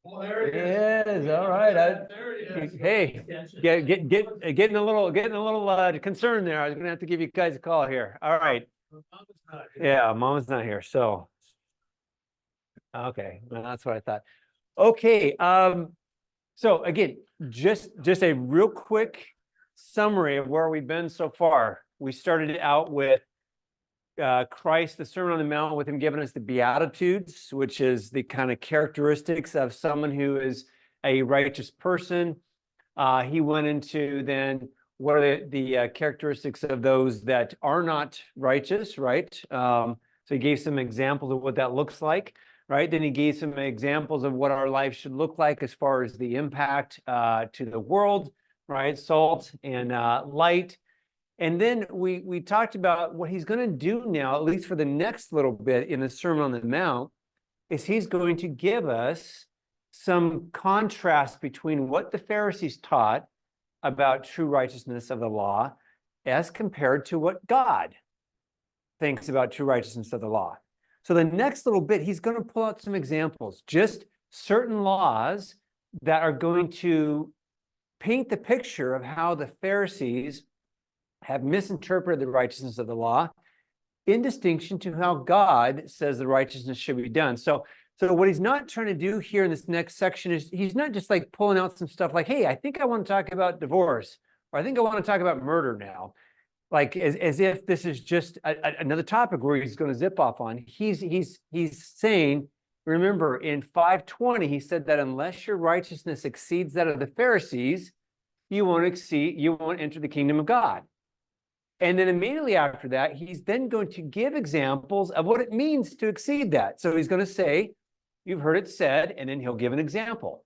Oh, there it is. All right. There it is. Hey, getting a little concerned there. I was gonna have to give you guys a call here. All right. Yeah, mom's not here. So okay, well, that's what I thought. Okay. So again, just a real quick summary of where we've been so far. We started out with Christ, the Sermon on the Mount, with him giving us the Beatitudes, which is the kind of characteristics of someone who is a righteous person. He went into then what are the characteristics of those that are not righteous, right? So he gave some examples of what that looks like, right? Then he gave some examples of what our life should look like as far as the impact to the world, right? Salt and light. And then we talked about what he's going to do now, at least for the next little bit in the Sermon on the Mount, is he's going to give us some contrast between what the Pharisees taught about true righteousness of the law as compared to what God thinks about true righteousness of the law. So the next little bit, he's going to pull out some examples, just certain laws that are going to paint the picture of how the Pharisees have misinterpreted the righteousness of the law in distinction to how God says the righteousness should be done. So what he's not trying to do here in this next section is he's not just like pulling out some stuff like, hey, I think I want to talk about divorce, or I think I want to talk about murder now, like as if this is just another topic where he's going to zip off on. He's saying, remember in 5:20, he said that unless your righteousness exceeds that of the Pharisees, you won't enter the kingdom of God. And then immediately after that, he's then going to give examples of what it means to exceed that. So he's going to say, you've heard it said, and then he'll give an example.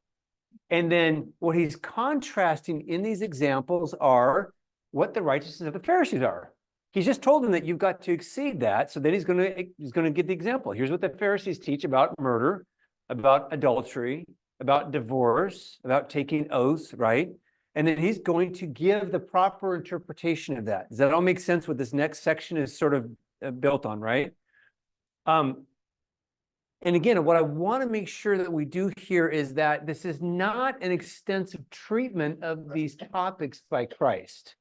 And then what he's contrasting in these examples are what the righteousness of the Pharisees are. He's just told them that you've got to exceed that. So then he's going to give the example. Here's what the Pharisees teach about murder, about adultery, about divorce, about taking oaths, right? And then he's going to give the proper interpretation of that. Does that all make sense what this next section is sort of built on, right? And again, what I want to make sure that we do here is that this is not an extensive treatment of these topics by Christ.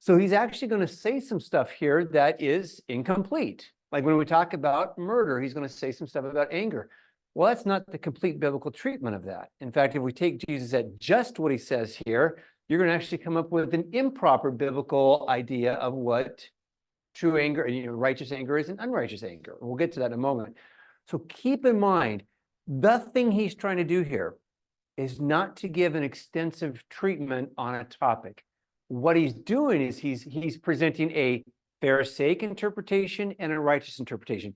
So he's actually going to say some stuff here that is incomplete. Like when we talk about murder, he's going to say some stuff about anger. Well, that's not the complete biblical treatment of that. In fact, if we take Jesus at just what he says here, you're going to actually come up with an improper biblical idea of what true anger, righteous anger is and unrighteous anger. We'll get to that in a moment. So keep in mind, the thing he's trying to do here is not to give an extensive treatment on a topic. What he's doing is he's presenting a Pharisaic interpretation and a righteous interpretation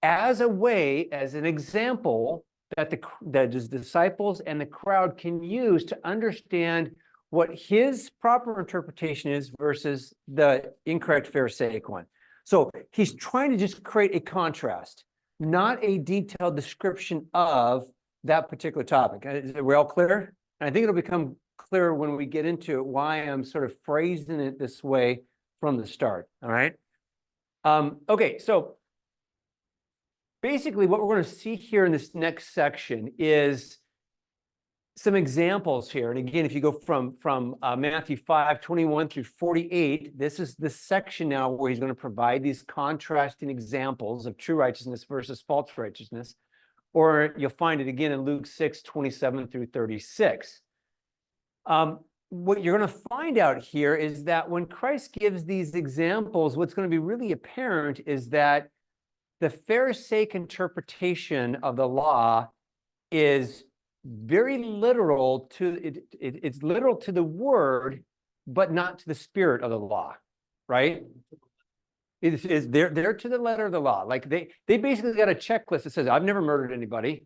as a way, as an example that his disciples and the crowd can use to understand what his proper interpretation is versus the incorrect Pharisaic one. So he's trying to just create a contrast, not a detailed description of that particular topic. Are we all clear? And I think it'll become clear when we get into it why I'm sort of phrasing it this way from the start. All right. Okay, so basically what we're going to see here in this next section is some examples here. And again, if you go from Matthew 5:21 through 48, this is the section now where he's going to provide these contrasting examples of true righteousness versus false righteousness. Or you'll find it again in Luke 6:27 through 36. What you're going to find out here is that when Christ gives these examples, what's going to be really apparent is that the Pharisaic interpretation of the law is very literal to it. It's literal to the word, but not to the spirit of the law, right? They're to the letter of the law. Like they basically got a checklist that says, I've never murdered anybody.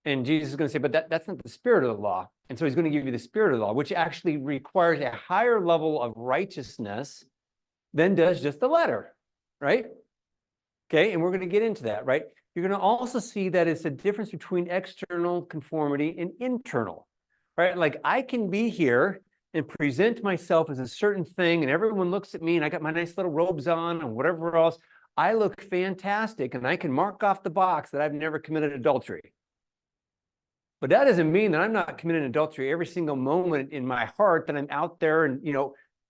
And Jesus is going to say, but that's not the spirit of the law. And so he's going to give you the spirit of the law, which actually requires a higher level of righteousness than does just the letter, right? Okay, and we're going to get into that, right? You're going to also see that it's a difference between external conformity and internal, right? Like I can be here and present myself as a certain thing, and everyone looks at me, and I got my nice little robes on and whatever else. I look fantastic, and I can mark off the box that I've never committed adultery. But that doesn't mean that I'm not committing adultery every single moment in my heart, that I'm out there and,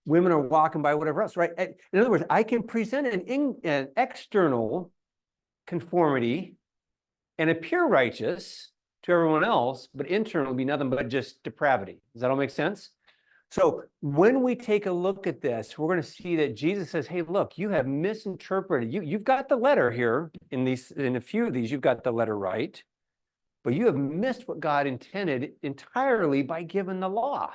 women are walking by, whatever else, right? In other words, I can present an external conformity and appear righteous to everyone else, but internal be nothing but just depravity. Does that all make sense? So when we take a look at this, we're going to see that Jesus says, hey, look, you have misinterpreted. You've got the letter here in a few of these, you've got the letter right, but you have missed what God intended entirely by giving the law.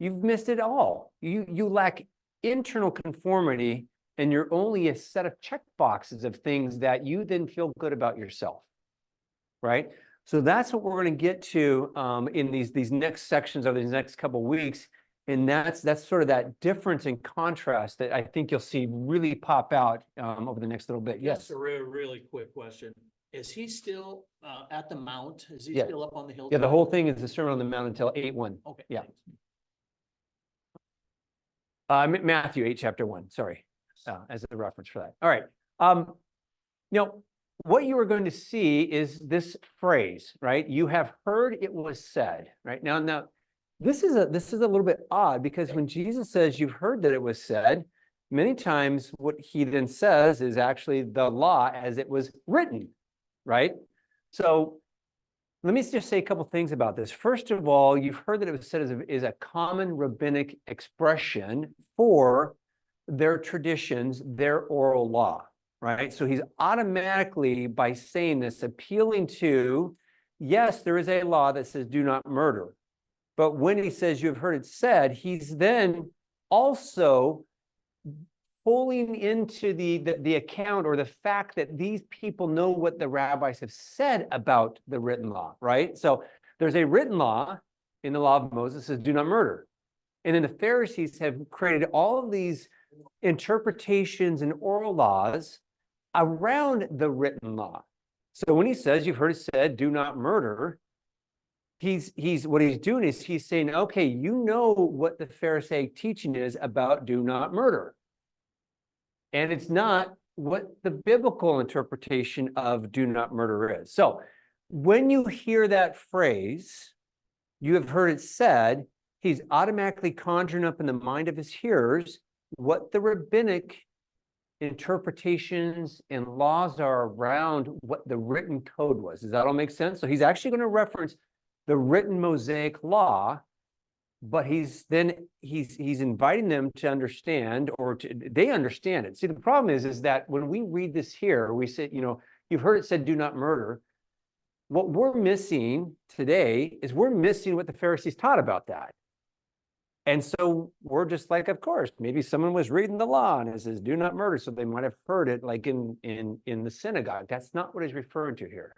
You've missed it all. You lack internal conformity, and you're only a set of check boxes of things that you then feel good about yourself, right? So that's what we're going to get to in these next sections of these next couple of weeks. And that's sort of that difference in contrast that I think you'll see really pop out over the next little bit. Yes. Just a really quick question. Is he still at the mount? Is he Yeah. still up on the hill? Yeah, the whole thing is the Sermon on the Mount until 8:1. Okay. Yeah. Matthew 8, chapter 1, sorry, as a reference for that. All right. What you are going to see is this phrase, right? You have heard it was said, right? Now, this is a little bit odd, because when Jesus says you've heard that it was said, many times what he then says is actually the law as it was written, right? So let me just say a couple things about this. First of all, you've heard that it was said is a common rabbinic expression for their traditions, their oral law, right? So he's automatically, by saying this, appealing to, yes, there is a law that says do not murder. But when he says you've heard it said, he's then also pulling into the account or the fact that these people know what the rabbis have said about the written law, right? So there's a written law in the law of Moses that says do not murder. And then the Pharisees have created all of these interpretations and oral laws around the written law. So when he says you've heard it said do not murder, what he's doing is he's saying, okay, you know what the Pharisaic teaching is about do not murder. And it's not what the biblical interpretation of do not murder is. So when you hear that phrase, you have heard it said, he's automatically conjuring up in the mind of his hearers what the rabbinic interpretations and laws are around what the written code was. Does that all make sense? So he's actually going to reference the written Mosaic law, but he's inviting them to understand, they understand it. See, the problem is that when we read this here, we say, you've heard it said, do not murder. What we're missing today is we're missing what the Pharisees taught about that. And so we're just like, of course, maybe someone was reading the law and it says, do not murder. So they might have heard it like in the synagogue. That's not what he's referring to here.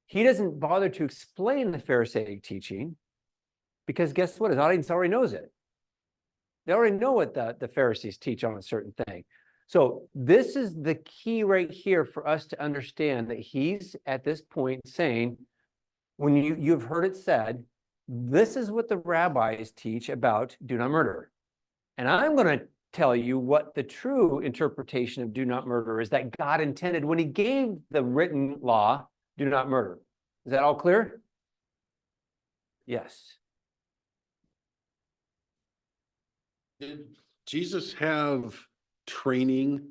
He doesn't bother to explain the Pharisaic teaching, because guess what? His audience already knows it. They already know what the Pharisees teach on a certain thing. So this is the key right here for us to understand that he's at this point saying, when you've heard it said, this is what the rabbis teach about do not murder. And I'm going to tell you what the true interpretation of do not murder is that God intended when he gave the written law, do not murder. Is that all clear? Yes. Did Jesus have training?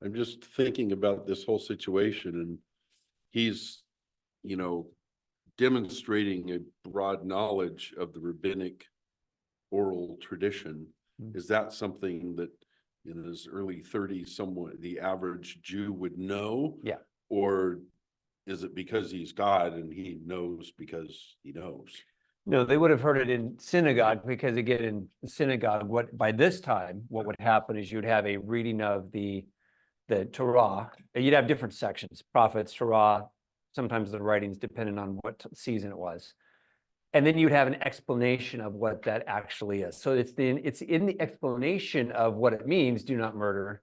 I'm just thinking about this whole situation, and he's, demonstrating a broad knowledge of the rabbinic oral tradition. Is that something that in his early 30s, the average Jew would know? Yeah. Or is it because he's God and he knows because he knows? No, they would have heard it in synagogue, because again, in synagogue, by this time, what would happen is you'd have a reading of the Torah. You'd have different sections, prophets, Torah, sometimes the writings depending on what season it was. And then you'd have an explanation of what that actually is. So it's in the explanation of what it means, do not murder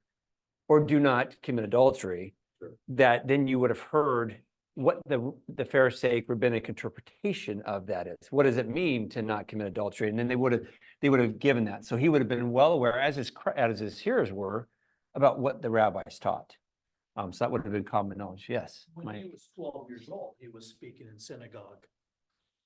or do not commit adultery, Sure. That then you would have heard what the Pharisaic rabbinic interpretation of that is. What does it mean to not commit adultery? And then they would have given that. So he would have been well aware, as his hearers were, about what the rabbis taught. So that would have been common knowledge, yes. When he was 12 years old, he was speaking in synagogue.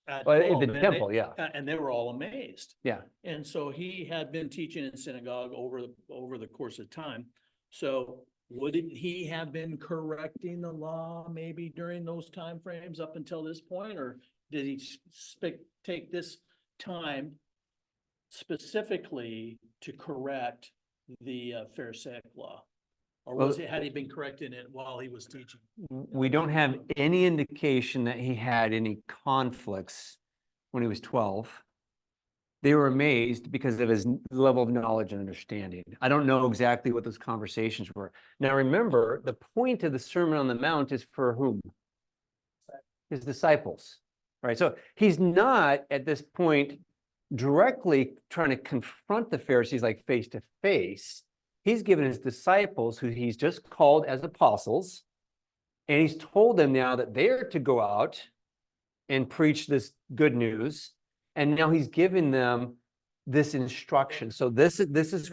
At Well, in 12, the and they- temple, yeah, And they were all amazed. yeah. And so he had been teaching in synagogue over the course of time. So wouldn't he have been correcting the law maybe during those time frames up until this point? Or did he take this time specifically to correct the Pharisaic law? Or Well- had he been correcting it while he was teaching? We don't have any indication that he had any conflicts when he was 12. They were amazed because of his level of knowledge and understanding. I don't know exactly what those conversations were. Now, remember, the point of the Sermon on the Mount is for whom? His disciples, right? So he's not at this point directly trying to confront the Pharisees like face to face. He's given his disciples, who he's just called as apostles, and he's told them now that they're to go out and preach this good news. And now he's given them this instruction. So this is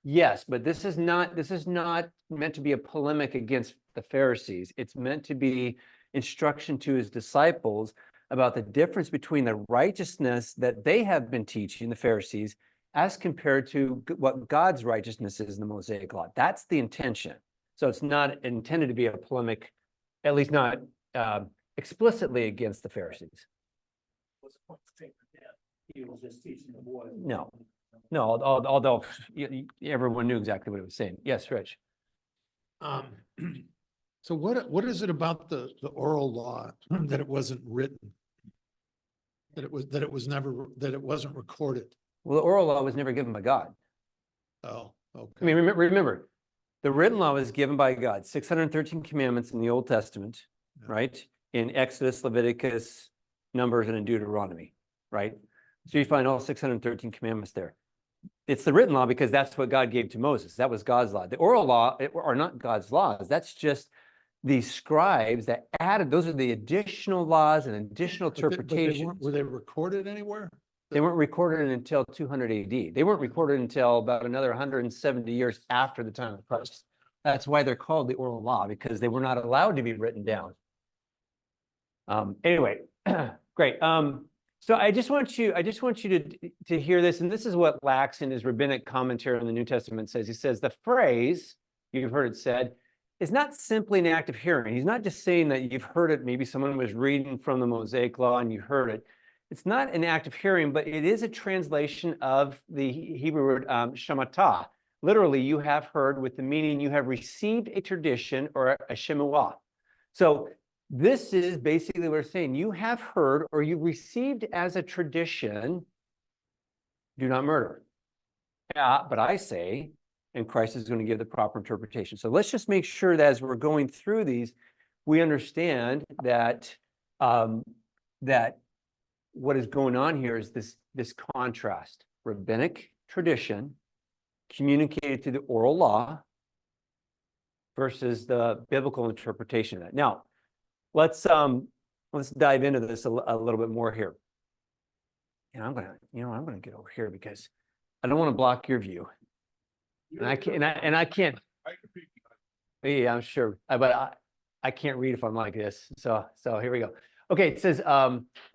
yes, but this is not meant to be a polemic against the Pharisees. It's meant to be instruction to his disciples about the difference between the righteousness that they have been teaching, the Pharisees, as compared to what God's righteousness is in the Mosaic Law. That's the intention. So it's not intended to be a polemic, at least not explicitly against the Pharisees. What's the point of taking it down? He was just teaching the boys. No. No, although everyone knew exactly what it was saying. Yes, Rich. So what is it about the oral law that it wasn't written? That it wasn't recorded? Well, the oral law was never given by God. Oh, okay. I mean, remember, the written law was given by God, 613 commandments in the Old Testament, Yeah. right? In Exodus, Leviticus, Numbers, and in Deuteronomy, right? So you find all 613 commandments there. It's the written law because that's what God gave to Moses. That was God's law. The oral law are not God's laws. That's just the scribes that added, those are the additional laws and additional But they weren't- interpretations. Were they recorded anywhere? They weren't recorded until 200 AD. They weren't recorded until about another 170 years after the time of Christ. That's why they're called the oral law, because they were not allowed to be written down. Anyway, great. So I just want you to hear this, and this is what Lax in his rabbinic commentary on the New Testament says. He says the phrase, you've heard it said, is not simply an act of hearing. He's not just saying that you've heard it, maybe someone was reading from the Mosaic Law and you heard it. It's not an act of hearing, but it is a translation of the Hebrew word shamatah. Literally, you have heard, with the meaning you have received a tradition or a shemuah. So this is basically what we're saying. You have heard or you received as a tradition, do not murder. But I say, and Christ is going to give the proper interpretation. So let's just make sure that as we're going through these, we understand that that what is going on here is this contrast: rabbinic tradition communicated through the oral law versus the biblical interpretation of that. Now, let's dive into this a little bit more here. And I'm gonna get over here because I don't want to block your view. And I can't. Yeah, I'm sure, but I can't read if I'm like this. So here we go. Okay, it says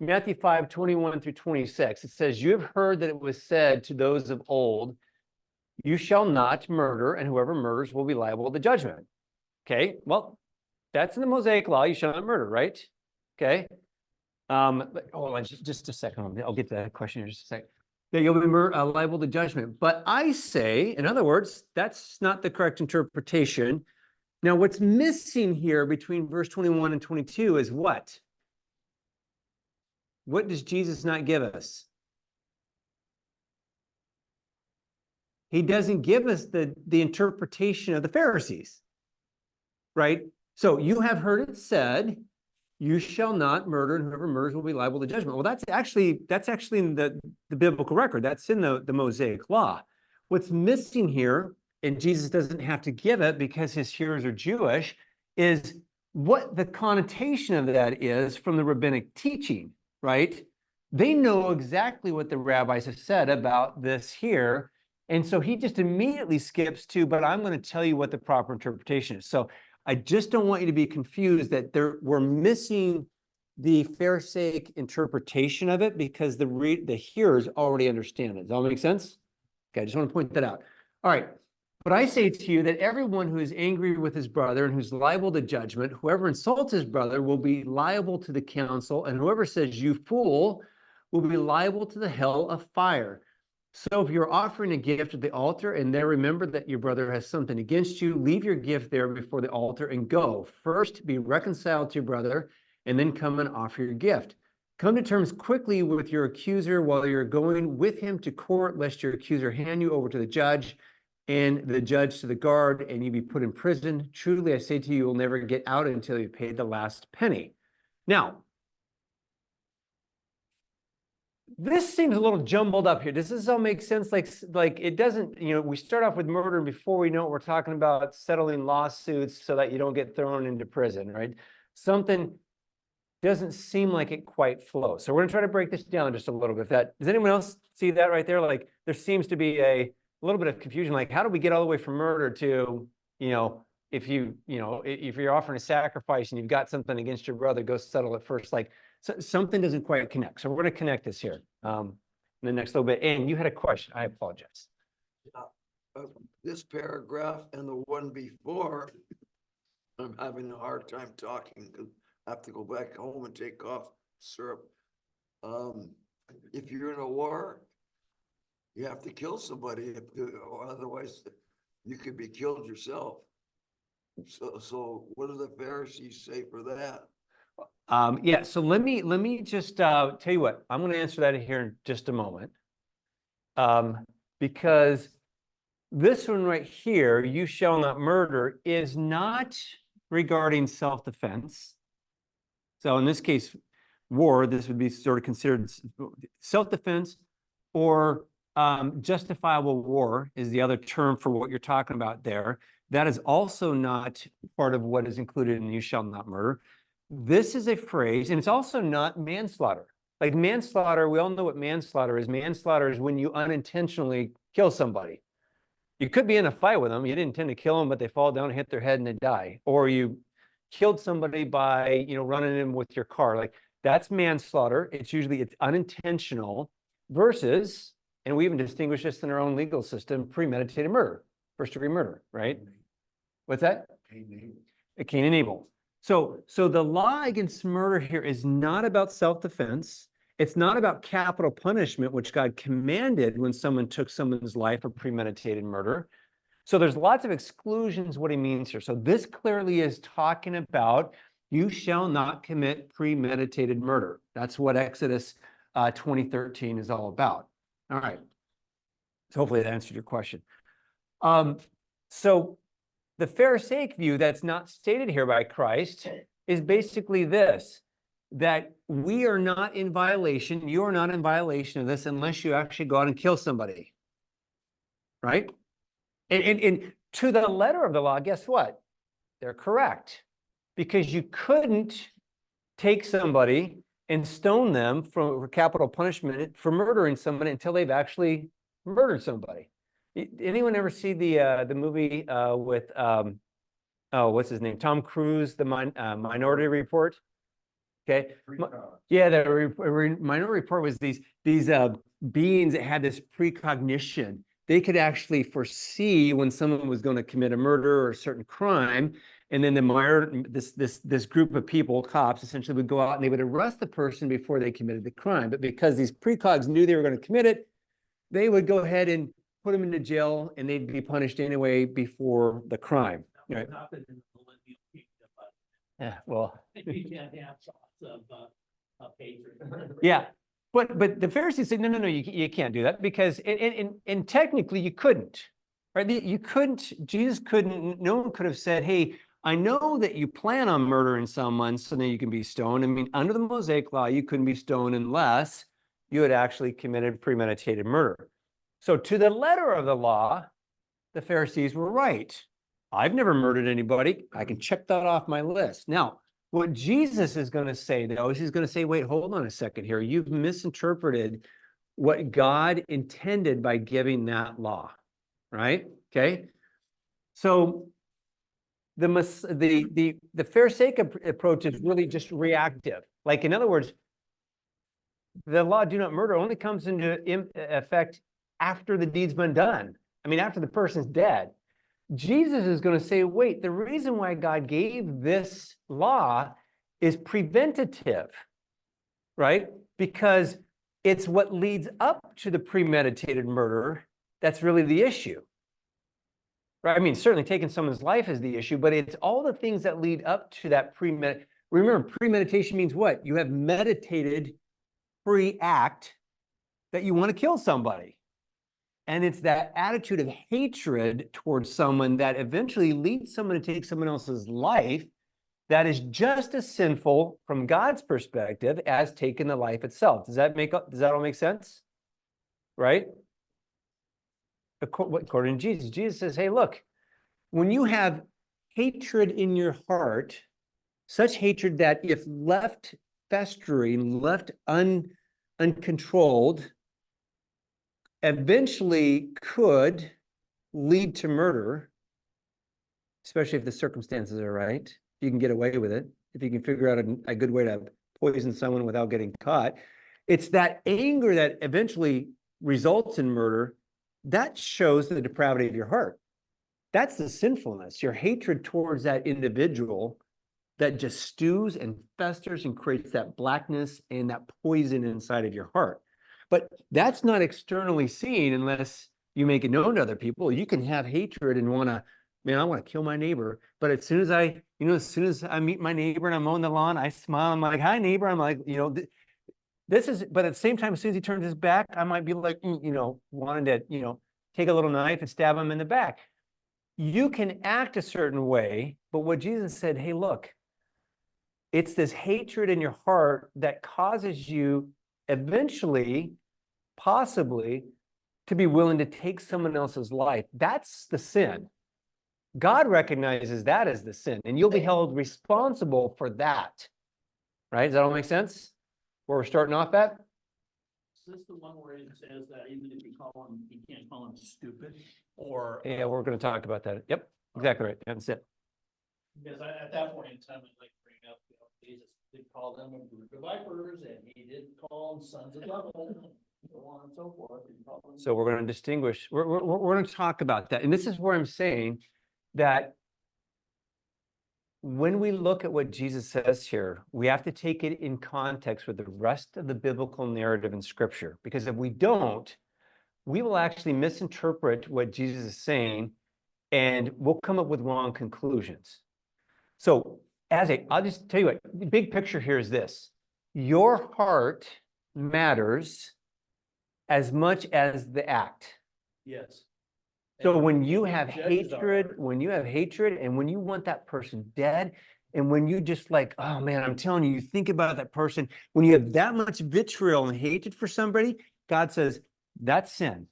Matthew 5:21-26. It says, "You have heard that it was said to those of old, you shall not murder, and whoever murders will be liable to judgment." Okay, well, that's in the Mosaic Law. You shall not murder, right? Okay. Just a second. I'll get to that question in just a second. That you'll be liable to judgment. But I say, in other words, that's not the correct interpretation. Now, what's missing here between verse 21 and 22 is what? What does Jesus not give us? He doesn't give us the interpretation of the Pharisees, right? So you have heard it said, you shall not murder, and whoever murders will be liable to judgment. Well, that's actually in the biblical record. That's in the Mosaic Law. What's missing here, and Jesus doesn't have to give it because his hearers are Jewish, is what the connotation of that is from the rabbinic teaching, right? They know exactly what the rabbis have said about this here. And so he just immediately skips to, but I'm going to tell you what the proper interpretation is. So I just don't want you to be confused that we're missing the Pharisaic interpretation of it because the hearers already understand it. Does that make sense? Okay, I just want to point that out. All right. But I say to you that everyone who is angry with his brother and who's liable to judgment, whoever insults his brother will be liable to the council, and whoever says, you fool, will be liable to the hell of fire. So if you're offering a gift at the altar and there remember that your brother has something against you, leave your gift there before the altar and go. First, be reconciled to your brother, and then come and offer your gift. Come to terms quickly with your accuser while you're going with him to court, lest your accuser hand you over to the judge, and the judge to the guard, and you be put in prison. Truly, I say to you, you'll never get out until you paid the last penny. Now, this seems a little jumbled up here. Does this all make sense? Like it doesn't, we start off with murder, and before we know it, we're talking about settling lawsuits so that you don't get thrown into prison, right? Something doesn't seem like it quite flows. So we're gonna try to break this down just a little bit. Does anyone else see that right there? Like there seems to be a little bit of confusion. Like how do we get all the way from murder to, if you're offering a sacrifice and you've got something against your brother, go settle it first. Like something doesn't quite connect. So we're going to connect this here in the next little bit. And you had a question. I apologize. This paragraph and the one before, I'm having a hard time talking because I have to go back home and take cough syrup. If you're in a war, you have to kill somebody, otherwise you could be killed yourself. So what do the Pharisees say for that? Yeah, so let me just tell you what, I'm going to answer that here in just a moment. Because this one right here, you shall not murder, is not regarding self-defense. So in this case, war, this would be sort of considered self-defense, or justifiable war is the other term for what you're talking about there. That is also not part of what is included in you shall not murder. This is a phrase, and it's also not manslaughter. Like manslaughter, we all know what manslaughter is. Manslaughter is when you unintentionally kill somebody. You could be in a fight with them. You didn't intend to kill them, but they fall down and hit their head and they die. Or you killed somebody by, running in with your car. Like that's manslaughter. It's unintentional versus, and we even distinguish this in our own legal system, premeditated murder, first degree murder, right? What's that? Cain and Abel. So the law against murder here is not about self-defense. It's not about capital punishment, which God commanded when someone took someone's life for premeditated murder. So there's lots of exclusions, what he means here. So this clearly is talking about you shall not commit premeditated murder. That's what Exodus 20:13 is all about. All right. So hopefully that answered your question. So the Pharisaic view that's not stated here by Christ is basically this, that we are not in violation, you are not in violation of this unless you actually go out and kill somebody, right? And to the letter of the law, guess what? They're correct, because you couldn't take somebody and stone them for capital punishment for murdering somebody until they've actually murdered somebody. Anyone ever see the movie with what's his name? Tom Cruise, the Minority Report. Okay, yeah, the Minority Report was these beings that had this precognition. They could actually foresee when someone was going to commit a murder or a certain crime, and then this group of people, cops, essentially would go out and they would arrest the person before they committed the crime. But because these precogs knew they were going to commit it, they would go ahead and put them into jail, and they'd be punished anyway before the crime. Right? Yeah, well. You can't have thoughts of hatred. Yeah, but the Pharisees said, no, you can't do that because, and technically you couldn't, right? You couldn't, Jesus couldn't, no one could have said, hey, I know that you plan on murdering someone so that you can be stoned. I mean, under the Mosaic law, you couldn't be stoned unless you had actually committed premeditated murder. So to the letter of the law, the Pharisees were right. I've never murdered anybody. I can check that off my list. Now, what Jesus is going to say, though, is he's going to say, wait, hold on a second here. You've misinterpreted what God intended by giving that law, right? Okay. So the Pharisaic approach is really just reactive. Like, in other words, the law do not murder only comes into effect after the deed's been done. I mean, after the person's dead. Jesus is going to say, wait, the reason why God gave this law is preventative, right? Because it's what leads up to the premeditated murder that's really the issue. Right? I mean, certainly taking someone's life is the issue, but it's all the things that lead up to that Remember, premeditation means what? You have meditated pre-act that you want to kill somebody. And it's that attitude of hatred towards someone that eventually leads someone to take someone else's life that is just as sinful from God's perspective as taking the life itself. Does that all make sense? Right? According to Jesus, Jesus says, hey, look, when you have hatred in your heart, such hatred that if left festering, left uncontrolled, eventually could lead to murder, especially if the circumstances are right. If you can get away with it, if you can figure out a good way to poison someone without getting caught. It's that anger that eventually results in murder that shows the depravity of your heart. That's the sinfulness, your hatred towards that individual that just stews and festers and creates that blackness and that poison inside of your heart. But that's not externally seen unless you make it known to other people. You can have hatred and I want to kill my neighbor. But as soon as I meet my neighbor and I'm mowing the lawn, I smile. I'm like, hi, neighbor. I'm like, but at the same time, as soon as he turns his back, I might be like, wanting to, take a little knife and stab him in the back. You can act a certain way, but what Jesus said, hey, look, it's this hatred in your heart that causes you eventually, possibly, to be willing to take someone else's life. That's the sin. God recognizes that as the sin, and you'll be held responsible for that. Right? Does that all make sense? Where we're starting off at? Is this the one where it says that even if you can't call him stupid or? Yeah, we're going to talk about that. Yep, exactly right. That's it. Because at that point in time, I'd like to bring up, Jesus did call them a brood of vipers, and he did call them sons of the devil, so on and so forth. So we're going to distinguish. We're going to talk about that, and this is where I'm saying that when we look at what Jesus says here, we have to take it in context with the rest of the biblical narrative in Scripture, because if we don't, we will actually misinterpret what Jesus is saying, and we'll come up with wrong conclusions. So I'll just tell you what, the big picture here is this. Your heart matters as much as the act. Yes. So when you have Judges our hatred, heart. and when you want that person dead, and when you just like, oh man, I'm telling you, you think about that person, when you have that much vitriol and hatred for somebody, God says, that's sin.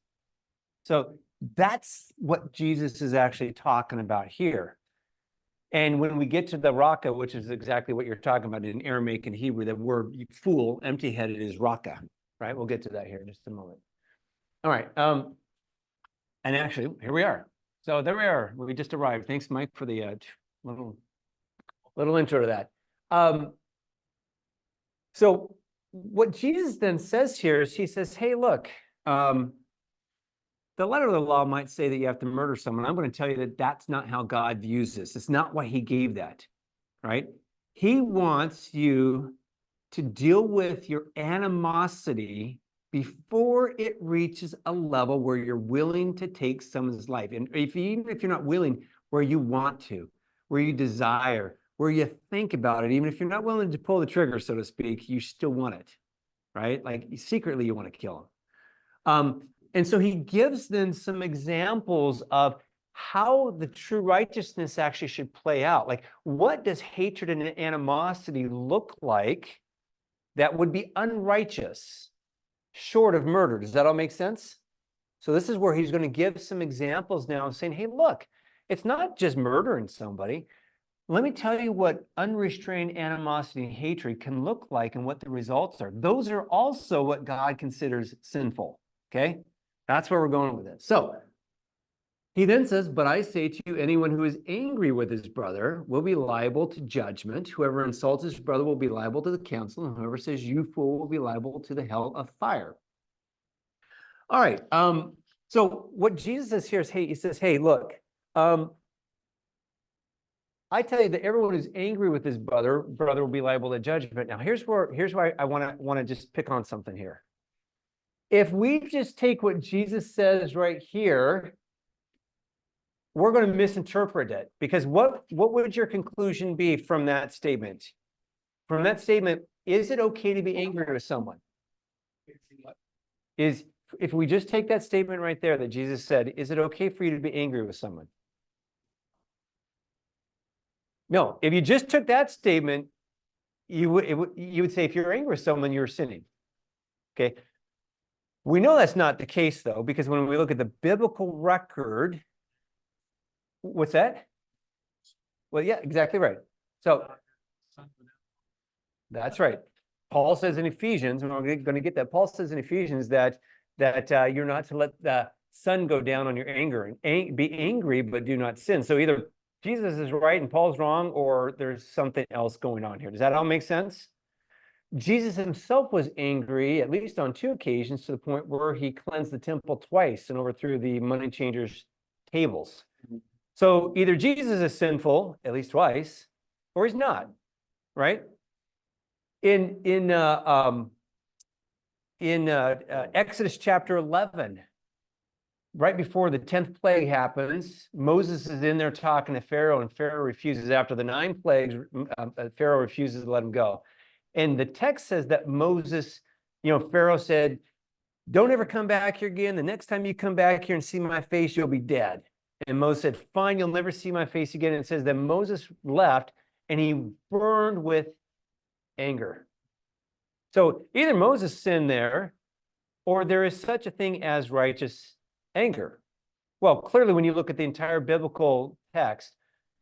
So that's what Jesus is actually talking about here. And when we get to the raka, which is exactly what you're talking about in Aramaic and Hebrew, the word fool, empty-headed, is raka, right? We'll get to that here in just a moment. All right. And actually, here we are. So there we are. We just arrived. Thanks, Mike, for the little intro to that. So what Jesus then says here is he says, hey, look, the letter of the law might say that you have to murder someone. I'm going to tell you that that's not how God views this. It's not why he gave that, right? He wants you to deal with your animosity before it reaches a level where you're willing to take someone's life. And even if you're not willing, where you want to, where you desire, where you think about it, even if you're not willing to pull the trigger, so to speak, you still want it, right? Like secretly you want to kill them. And so he gives then some examples of how the true righteousness actually should play out. Like, what does hatred and animosity look like that would be unrighteous short of murder? Does that all make sense? So this is where he's going to give some examples now, saying, hey, look, it's not just murdering somebody. let me tell you what unrestrained animosity and hatred can look like and what the results are. Those are also what God considers sinful. Okay, that's where we're going with this. So he then says, but I say to you, anyone who is angry with his brother will be liable to judgment. Whoever insults his brother will be liable to the council, and whoever says you fool will be liable to the hell of fire. All right. So what Jesus says here is, hey, he says, hey, look, I tell you that everyone who's angry with his brother will be liable to judgment. Now, here's why I want to just pick on something here. If we just take what Jesus says right here, we're going to misinterpret it, because what would your conclusion be from that statement? From that statement, is it okay to be angry with someone? If we just take that statement right there that Jesus said, is it okay for you to be angry with someone? No, if you just took that statement, you would say if you're angry with someone, you're sinning. Okay. We know that's not the case, though, because when we look at the biblical record, what's that? Well, yeah, exactly right. So that's right. Paul says in Ephesians, and we're going to get that. Paul says in Ephesians that you're not to let the sun go down on your anger and be angry, but do not sin. So either Jesus is right and Paul's wrong, or there's something else going on here. Does that all make sense? Jesus himself was angry, at least on 2 occasions, to the point where he cleansed the temple twice and overthrew the money changers' tables. So either Jesus is sinful, at least twice, or he's not, right? In Exodus chapter 11, right before the 10th plague happens, Moses is in there talking to Pharaoh, and Pharaoh refuses. After the 9 plagues, Pharaoh refuses to let him go. And the text says that Moses, Pharaoh said, don't ever come back here again. The next time you come back here and see my face, you'll be dead. And Moses said, fine, you'll never see my face again. And it says that Moses left and he burned with anger. So either Moses sinned there, or there is such a thing as righteous anger. Well, clearly, when you look at the entire biblical text,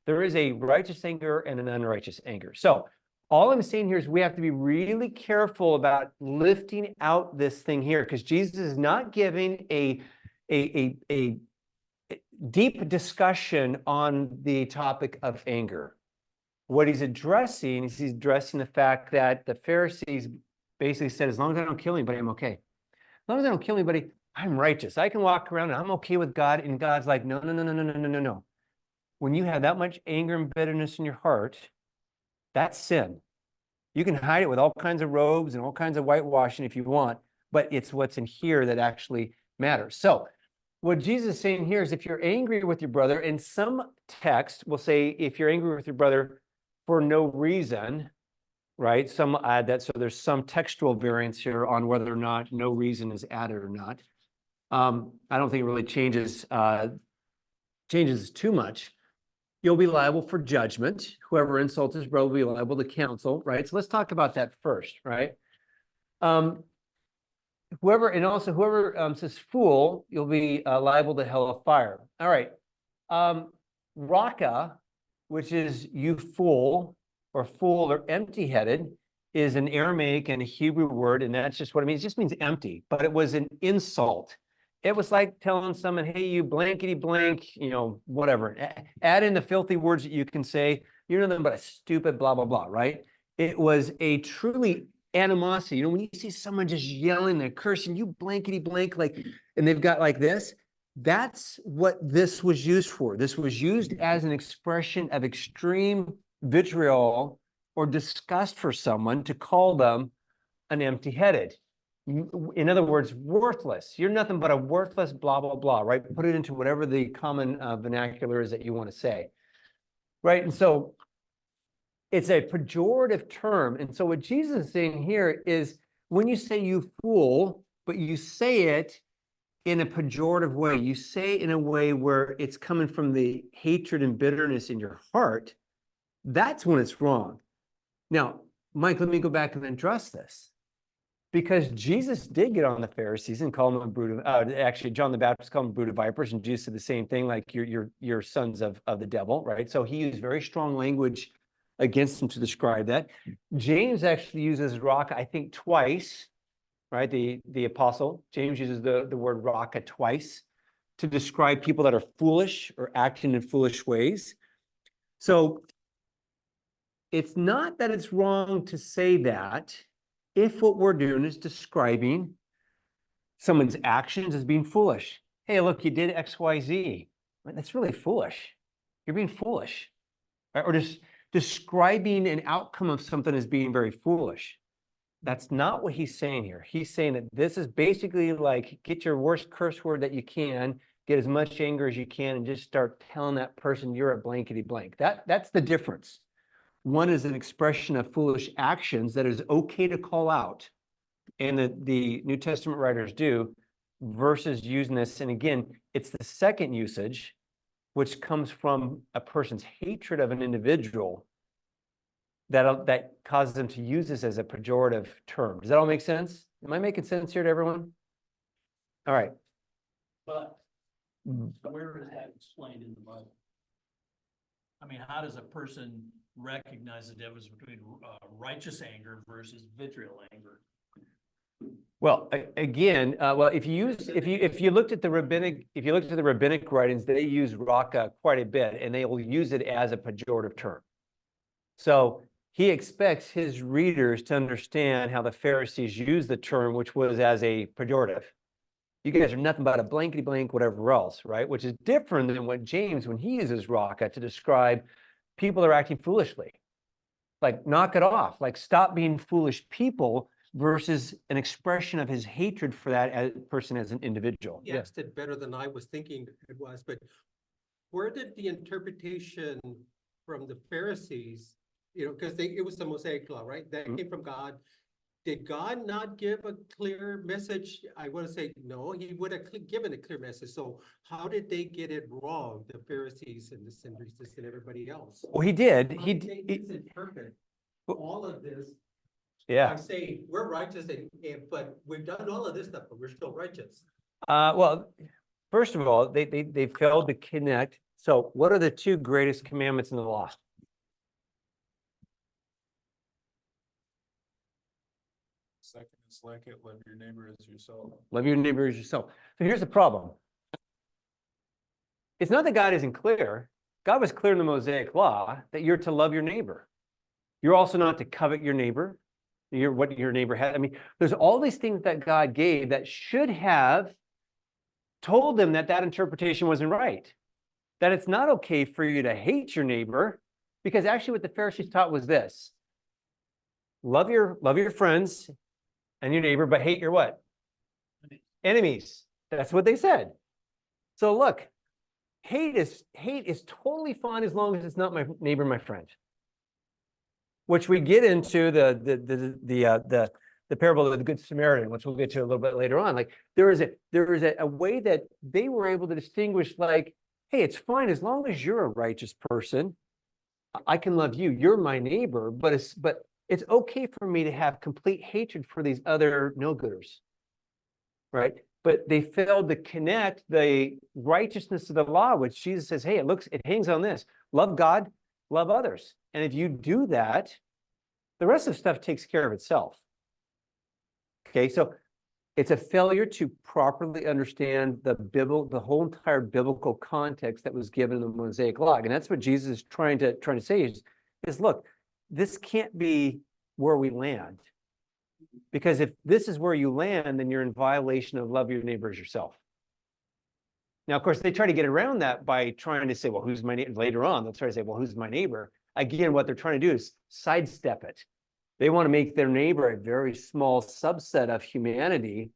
there is a righteous anger and an unrighteous anger. So all I'm saying here is we have to be really careful about lifting out this thing here, because Jesus is not giving a deep discussion on the topic of anger. What he's addressing is he's addressing the fact that the Pharisees basically said, as long as I don't kill anybody, I'm okay. As long as I don't kill anybody, I'm righteous. I can walk around and I'm okay with God. And God's like, no, no, no, no, no, no, no, no, no. When you have that much anger and bitterness in your heart, that's sin. You can hide it with all kinds of robes and all kinds of whitewashing if you want, but it's what's in here that actually matters. So what Jesus is saying here is if you're angry with your brother, and some text will say if you're angry with your brother for no reason, right? Some add that, so there's some textual variance here on whether or not no reason is added or not. I don't think it really changes too much. You'll be liable for judgment. Whoever insults his brother will be liable to counsel, right? So let's talk about that first, right? Whoever says fool, you'll be liable to hell of fire. All right. Raka, which is you fool or empty-headed, is an Aramaic and a Hebrew word, and that's just what it means. It just means empty, but it was an insult. It was like telling someone, hey, you blankety blank, whatever. Add in the filthy words that you can say. You're nothing but a stupid blah, blah, blah, right? It was a truly animosity. When you see someone just yelling and cursing, you blankety blank, and they've got like this, that's what this was used for. This was used as an expression of extreme vitriol or disgust for someone, to call them an empty-headed. In other words, worthless. You're nothing but a worthless blah, blah, blah, right? Put it into whatever the common vernacular is that you want to say, right? And so it's a pejorative term. And so what Jesus is saying here is when you say you fool, but you say it in a pejorative way, you say it in a way where it's coming from the hatred and bitterness in your heart, that's when it's wrong. Now, Mike, let me go back and address this. Because Jesus did get on the Pharisees and call them a brood of, actually, John the Baptist called them a brood of vipers, and Jesus said the same thing, like you're sons of the devil, right? So he used very strong language against them to describe that. James actually uses raka, I think, twice, right? The apostle James uses the word raka twice to describe people that are foolish or acting in foolish ways. So it's not that it's wrong to say that if what we're doing is describing someone's actions as being foolish. Hey, look, you did X, Y, Z. Right? That's really foolish. You're being foolish. Right? Or just describing an outcome of something as being very foolish. That's not what he's saying here. He's saying that this is basically like get your worst curse word that you can, get as much anger as you can, and just start telling that person you're a blankety blank. That's the difference. One is an expression of foolish actions that is okay to call out, and the New Testament writers do, versus using this. And again, it's the second usage, which comes from a person's hatred of an individual that causes them to use this as a pejorative term. Does that all make sense? Am I making sense here to everyone? All right. But where is that explained in the Bible? I mean, how does a person recognize the difference between righteous anger versus vitriol anger? Well, again, well, if you looked at the rabbinic writings, they use raka quite a bit, and they will use it as a pejorative term. So he expects his readers to understand how the Pharisees used the term, which was as a pejorative. You guys are nothing but a blankety blank, whatever else, right? Which is different than what James, when he uses raka to describe people that are acting foolishly. Like, knock it off, like stop being foolish people, versus an expression of his hatred for that person as an individual. He asked it better than I was thinking it was, but where did the interpretation from the Pharisees, because it was the Mosaic law, right? That came from God. Did God not give a clear message? I want to say no, he would have given a clear message. So how did they get it wrong, the Pharisees and the Sadducees and everybody else? Well, he did. How did they misinterpret all of this? Yeah. By saying we're righteous, but we've done all of this stuff, but we're still righteous. Well, first of all, they failed to connect. So what are the two greatest commandments in the law? Second is like it, love your neighbor as yourself. Love your neighbor as yourself. So here's the problem. It's not that God isn't clear. God was clear in the Mosaic law that you're to love your neighbor. You're also not to covet your neighbor. What your neighbor had. I mean, there's all these things that God gave that should have told them that interpretation wasn't right. That it's not okay for you to hate your neighbor, because actually what the Pharisees taught was this: love your friends and your neighbor, but hate your what? Enemies. That's what they said. So look, hate is totally fine as long as it's not my neighbor, my friend. Which we get into the parable of the Good Samaritan, which we'll get to a little bit later on. Like there is a way that they were able to distinguish, like, hey, it's fine as long as you're a righteous person, I can love you. You're my neighbor, but it's okay for me to have complete hatred for these other no-gooders, right? But they failed to connect the righteousness of the law, which Jesus says, hey, it hangs on this: love God, love others. And if you do that, the rest of the stuff takes care of itself. Okay, so it's a failure to properly understand the whole entire biblical context that was given in the Mosaic Law. And that's what Jesus is trying to say is look, this can't be where we land. Because if this is where you land, then you're in violation of love your neighbor as yourself. Now, of course, they try to get around that by trying to say, well, who's my neighbor? Later on, they'll try to say, well, who's my neighbor? Again, what they're trying to do is sidestep it. They want to make their neighbor a very small subset of humanity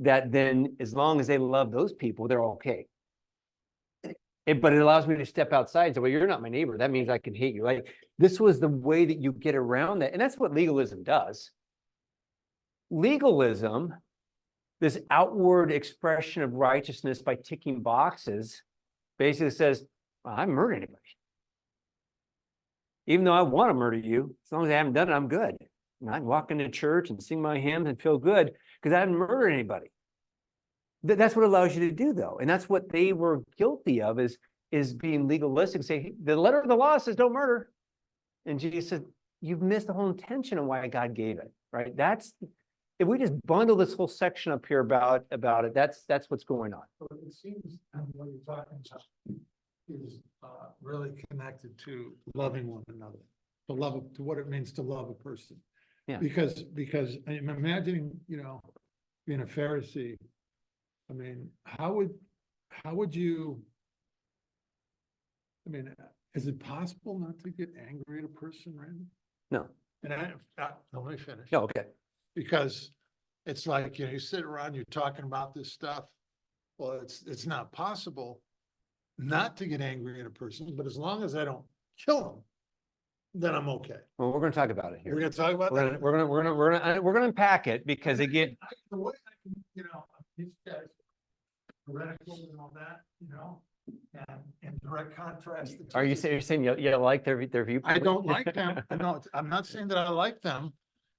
that then, as long as they love those people, they're okay. But it allows me to step outside and say, well, you're not my neighbor. That means I can hate you. Like, this was the way that you get around that. And that's what legalism does. Legalism, this outward expression of righteousness by ticking boxes, basically says, well, I haven't murdered anybody. Even though I want to murder you, as long as I haven't done it, I'm good. And I'd walk into church and sing my hymns and feel good because I haven't murdered anybody. That's what it allows you to do, though. And that's what they were guilty of, is being legalistic, say, "Hey, the letter of the law says don't murder." And Jesus said, you've missed the whole intention of why God gave it, right? If we just bundle this whole section up here about it, that's what's going on. But it seems, what you're talking about is really connected to loving one another, to what it means to love a person. Yeah. Because I'm imagining, being a Pharisee, I mean, how would you, I mean, is it possible not to get angry at a person, Randy? No. And let me finish. Oh, okay. Because it's like, you sit around, you're talking about this stuff. Well, it's not possible not to get angry at a person, but as long as I don't kill them, then I'm okay. Well, we're going to talk about it We're here. gonna talk about We're that. gonna unpack it because again, The way I can, these guys, heretical and all that, and in direct contrast. to are you Jesus. saying you like their viewpoint? I don't like them. No, I'm not saying that I like them,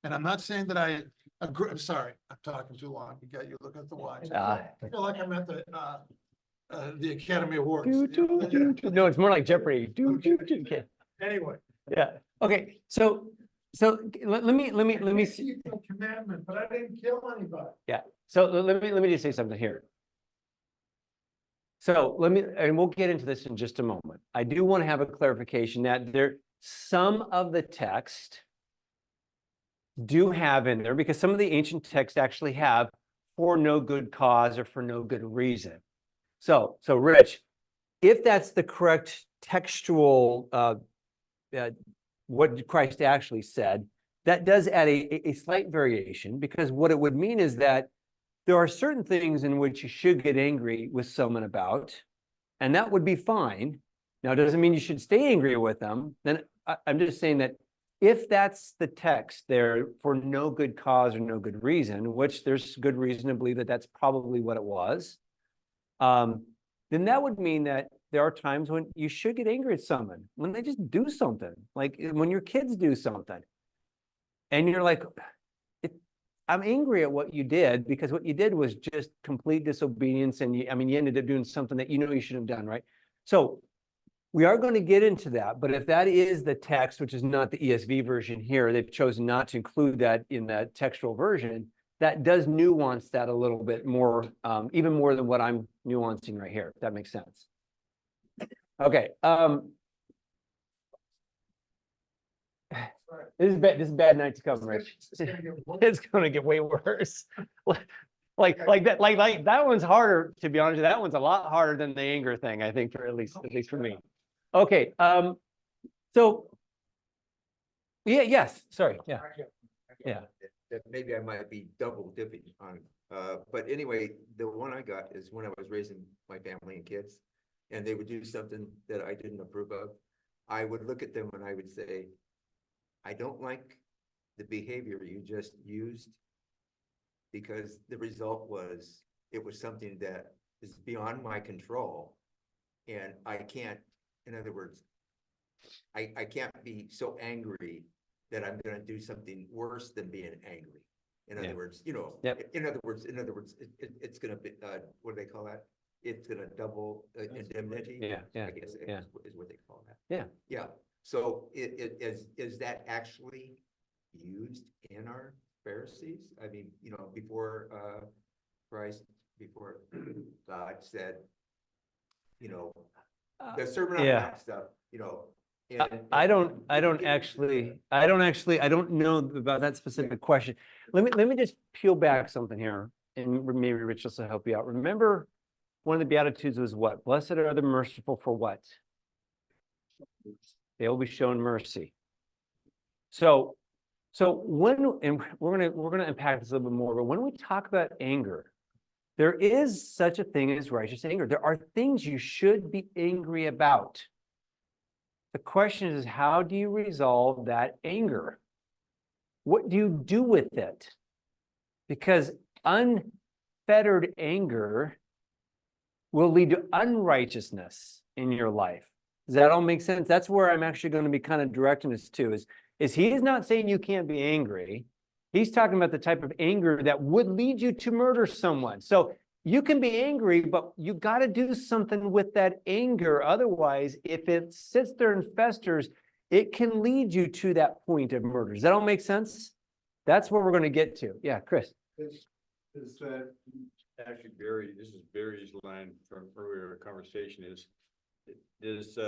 and I'm not saying that I agree. I'm sorry, I'm talking too long. You look at the watch. I feel like I'm at the Academy Awards. No, it's more like Jeopardy. Okay. Anyway. Yeah. Okay. So let me see. keep the commandment, but I didn't kill anybody. Yeah. So let me just say something here. So and we'll get into this in just a moment. I do want to have a clarification that some of the text do have in there, because some of the ancient texts actually have for no good cause or for no good reason. So Rich, if that's the correct textual, what Christ actually said, that does add a slight variation, because what it would mean is that there are certain things in which you should get angry with someone about, and that would be fine. Now, it doesn't mean you should stay angry with them. Then I'm just saying that if that's the text there for no good cause or no good reason, which there's good reason to believe that that's probably what it was, then that would mean that there are times when you should get angry at someone, when they just do something, like when your kids do something. And you're like, I'm angry at what you did, because what you did was just complete disobedience. And you ended up doing something that you shouldn't have done, right? So we are going to get into that. But if that is the text, which is not the ESV version here, they've chosen not to include that in the textual version, that does nuance that a little bit more, even more than what I'm nuancing right here, if that makes sense. Okay. This is bad. This is a bad night to come, Rich. It's gonna get way worse. Like that one's harder, to be honest. That one's a lot harder than the anger thing, I think, at least for me. Okay. So yeah, yes, sorry. Yeah. Yeah. That maybe I might be double dipping on, but anyway, the one I got is when I was raising my family and kids, and they would do something that I didn't approve of. I would look at them and I would say, I don't like the behavior you just used, because the result was, it was something that is beyond my control. And I can't, in other words, I can't be so angry that I'm gonna do something worse than being angry. In other words, Yep. in other words, it's gonna be, what do they call that? It's gonna double indemnity. Yeah. I guess Yeah. is what they call that. Yeah. Yeah. So is that actually used in our Pharisees? I mean, before Christ, before God said, the Sermon on the Yeah. Mount stuff, I don't know about that specific question. Let me just peel back something here, and maybe Rich will help you out. Remember, one of the Beatitudes was what? Blessed are the merciful, for what? They will be shown mercy. So when, and we're gonna unpack this a little bit more, but when we talk about anger, there is such a thing as righteous anger. There are things you should be angry about. The question is, how do you resolve that anger? What do you do with it? Because unfettered anger will lead to unrighteousness in your life. Does that all make sense? That's where I'm actually going to be kind of directing us to, is he is not saying you can't be angry. He's talking about the type of anger that would lead you to murder someone. So you can be angry, but you got to do something with that anger. Otherwise, if it sits there and festers, it can lead you to that point of murder. Does that all make sense? That's where we're going to get to. Yeah, Chris. Is that actually Barry, this is Barry's line from earlier conversation is, does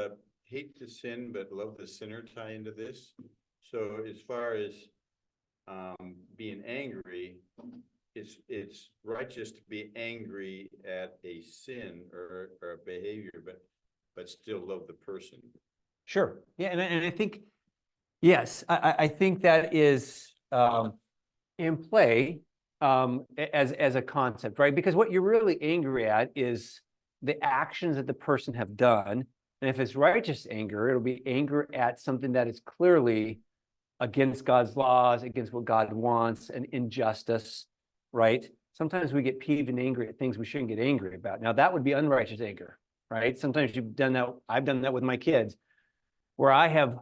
hate the sin but love the sinner tie into this? So as far as being angry, it's righteous to be angry at a sin or a behavior, but still love the person. Sure. Yeah, and I think, yes, I think that is in play as a concept, right? Because what you're really angry at is the actions that the person have done. And if it's righteous anger, it'll be anger at something that is clearly against God's laws, against what God wants, an injustice, right? Sometimes we get peeved and angry at things we shouldn't get angry about. Now that would be unrighteous anger, right? Sometimes you've done that. I've done that with my kids, where I have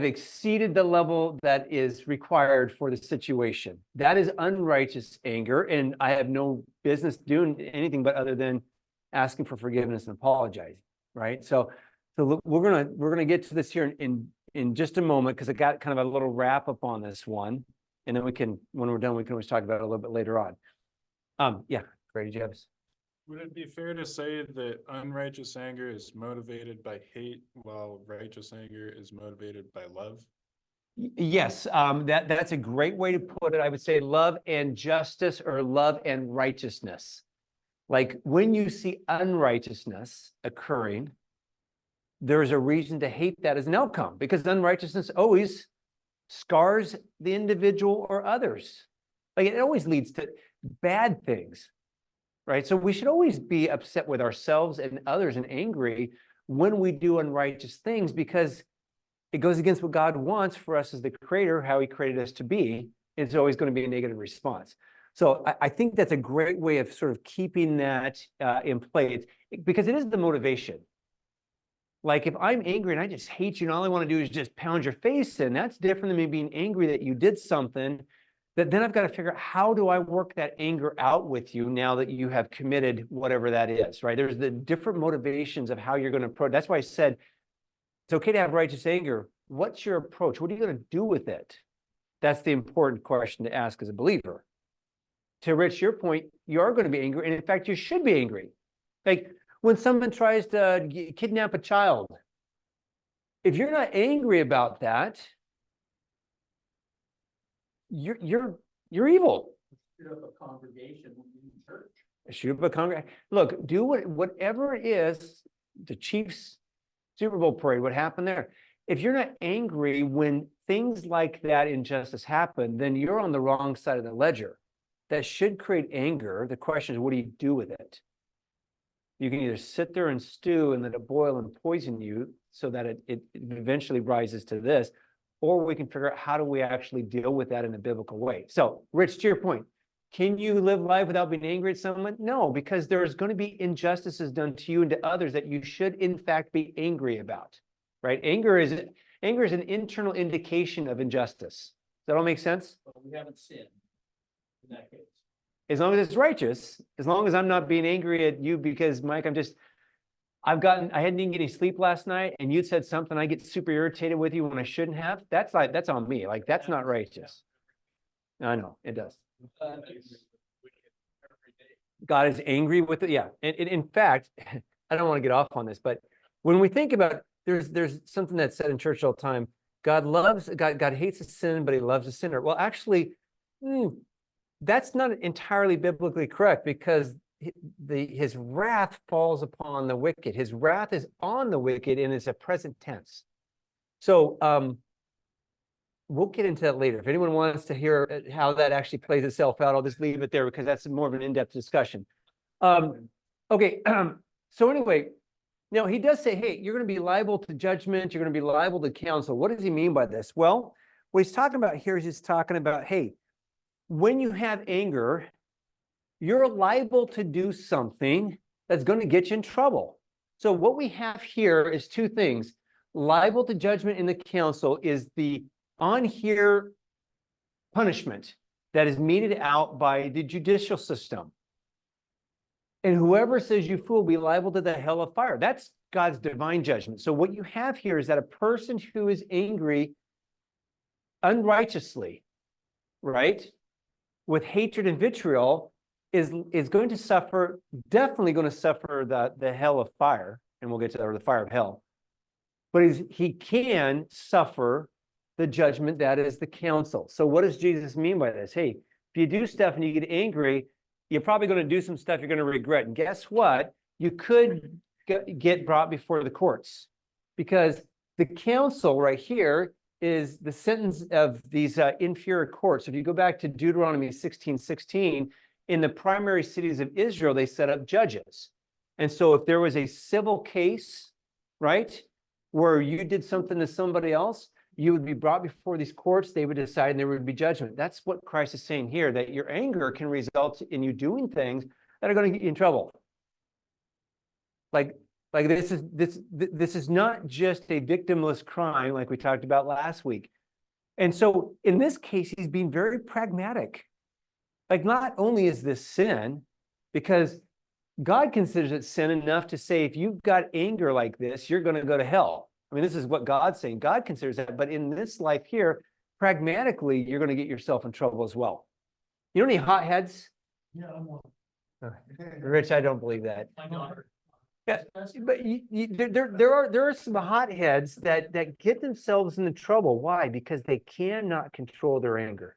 exceeded the level that is required for the situation. That is unrighteous anger, and I have no business doing anything but other than asking for forgiveness and apologizing, right? So look, we're gonna get to this here in just a moment, because I got kind of a little wrap up on this one, and then we can, when we're done, we can always talk about it a little bit later on. Yeah, Grady, did you have? Would it be fair to say that unrighteous anger is motivated by hate while righteous anger is motivated by love? Yes, that's a great way to put it. I would say love and justice, or love and righteousness. Like when you see unrighteousness occurring, there's a reason to hate that as an outcome, because unrighteousness always scars the individual or others. Like it always leads to bad things, right? So we should always be upset with ourselves and others and angry when we do unrighteous things, because it goes against what God wants for us as the creator, how he created us to be. It's always going to be a negative response. So I think that's a great way of sort of keeping that in play, because it is the motivation. Like if I'm angry and I just hate you and all I want to do is just pound your face in, that's different than me being angry that you did something that then I've got to figure out, how do I work that anger out with you now that you have committed whatever that is, right? There's the different motivations of how you're going to approach. That's why I said it's okay to have righteous anger. What's your approach? What are you going to do with it? That's the important question to ask as a believer. To Rich, your point, you are going to be angry. And in fact, you should be angry. Like when someone tries to kidnap a child, if you're not angry about that, you're evil. Shoot up a congregation in church. Shoot up a congregation. Look, do whatever it is, the Chiefs Super Bowl parade, what happened there. If you're not angry when things like that injustice happen, then you're on the wrong side of the ledger. That should create anger. The question is, what do you do with it? You can either sit there and stew and let it boil and poison you so that it eventually rises to this, or we can figure out how do we actually deal with that in a biblical way. So, Rich, to your point, can you live life without being angry at someone? No, because there's going to be injustices done to you and to others that you should, in fact, be angry about, right? Anger is an internal indication of injustice. Does that all make sense? But we haven't sinned in that case. As long as it's righteous, as long as I'm not being angry at you because, Mike, I hadn't even get any sleep last night and you said something, I get super irritated with you when I shouldn't have. That's on me. Like, that's not righteous. I know, it does. God is angry with it. Yeah. And in fact, I don't want to get off on this, but when we think about, there's something that's said in church all the time. God hates a sin, but he loves a sinner. Well, actually, that's not entirely biblically correct, because his wrath falls upon the wicked. His wrath is on the wicked, and it's a present tense. So we'll get into that later. If anyone wants to hear how that actually plays itself out, I'll just leave it there because that's more of an in-depth discussion. Okay, so anyway, now he does say, hey, you're going to be liable to judgment. You're going to be liable to counsel. What does he mean by this? Well, what he's talking about here is he's talking about, hey, when you have anger, you're liable to do something that's going to get you in trouble. So what we have here is two things. liable to judgment in the council is the on here punishment that is meted out by the judicial system. And whoever says you fool will be liable to the hell of fire. That's God's divine judgment. So what you have here is that a person who is angry unrighteously, right, with hatred and vitriol is going to suffer, definitely going to suffer the hell of fire, and we'll get to that, or the fire of hell. But he can suffer the judgment that is the council. So what does Jesus mean by this? Hey, if you do stuff and you get angry, you're probably going to do some stuff you're going to regret. And guess what? You could get brought before the courts, because the council right here is the sentence of these inferior courts. If you go back to Deuteronomy 16:16, in the primary cities of Israel, they set up judges. And so if there was a civil case, right, where you did something to somebody else, you would be brought before these courts, they would decide, and there would be judgment. That's what Christ is saying here, that your anger can result in you doing things that are going to get you in trouble. Like this is not just a victimless crime like we talked about last week. And so in this case, he's being very pragmatic. Like, not only is this sin, because God considers it sin enough to say, if you've got anger like this, you're going to go to hell. I mean, this is what God's saying. God considers that. But in this life here, pragmatically, you're going to get yourself in trouble as well. You know any hotheads? Yeah, I'm one. Rich, I don't believe that. My daughter. Yeah, but there are some hotheads that get themselves into trouble. Why? Because they cannot control their anger.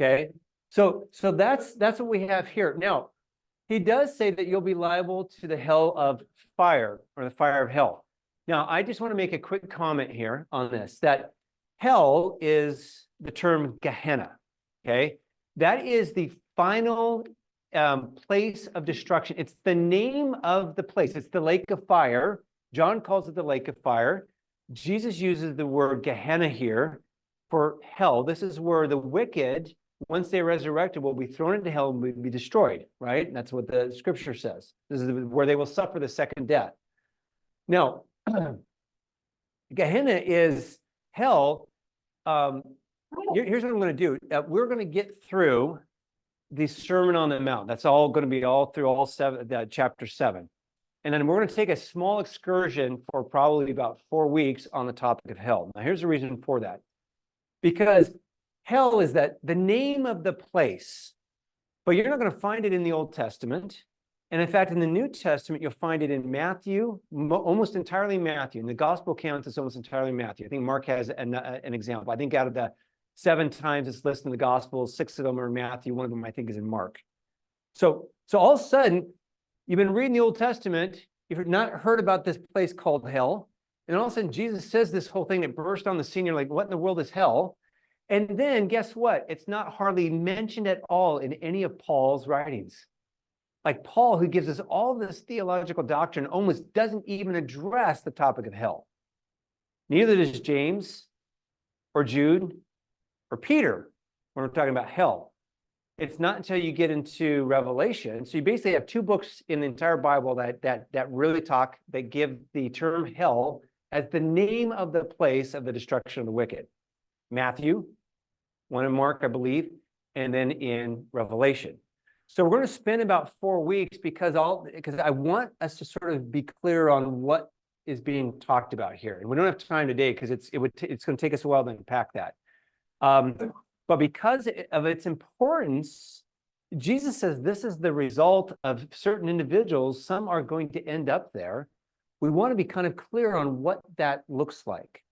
Okay, so that's what we have here. Now, he does say that you'll be liable to the hell of fire, or the fire of hell. Now, I just want to make a quick comment here on this, that hell is the term Gehenna. Okay, that is the final place of destruction. It's the name of the place. It's the lake of fire. John calls it the lake of fire. Jesus uses the word Gehenna here for hell. This is where the wicked, once they're resurrected, will be thrown into hell and will be destroyed, right? And that's what the scripture says. This is where they will suffer the second death. Now, Gehenna is hell. Here's what I'm going to do. We're going to get through the Sermon on the Mount. That's all going to be all through all chapter 7. And then we're going to take a small excursion for probably about 4 weeks on the topic of hell. Now, here's the reason for that. Because hell is that the name of the place, but you're not going to find it in the Old Testament. And in fact, in the New Testament, you'll find it in Matthew, almost entirely Matthew. In the gospel accounts, it's almost entirely Matthew. I think Mark has an example. I think out of the 7 times it's listed in the Gospels, 6 of them are in Matthew. One of them, I think, is in Mark. So all of a sudden, you've been reading the Old Testament. You've not heard about this place called hell. And all of a sudden, Jesus says this whole thing that burst on the scene. You're like, what in the world is hell? And then guess what? It's not hardly mentioned at all in any of Paul's writings. Like Paul, who gives us all this theological doctrine, almost doesn't even address the topic of hell. Neither does James or Jude or Peter when we're talking about hell. It's not until you get into Revelation. So you basically have 2 books in the entire Bible that really that give the term hell as the name of the place of the destruction of the wicked. Matthew, 1 in Mark, I believe, and then in Revelation. So we're going to spend about 4 weeks because I want us to sort of be clear on what is being talked about here. And we don't have time today because it's going to take us a while to unpack that. But because of its importance, Jesus says this is the result of certain individuals. Some are going to end up there. We want to be kind of clear on what that looks like.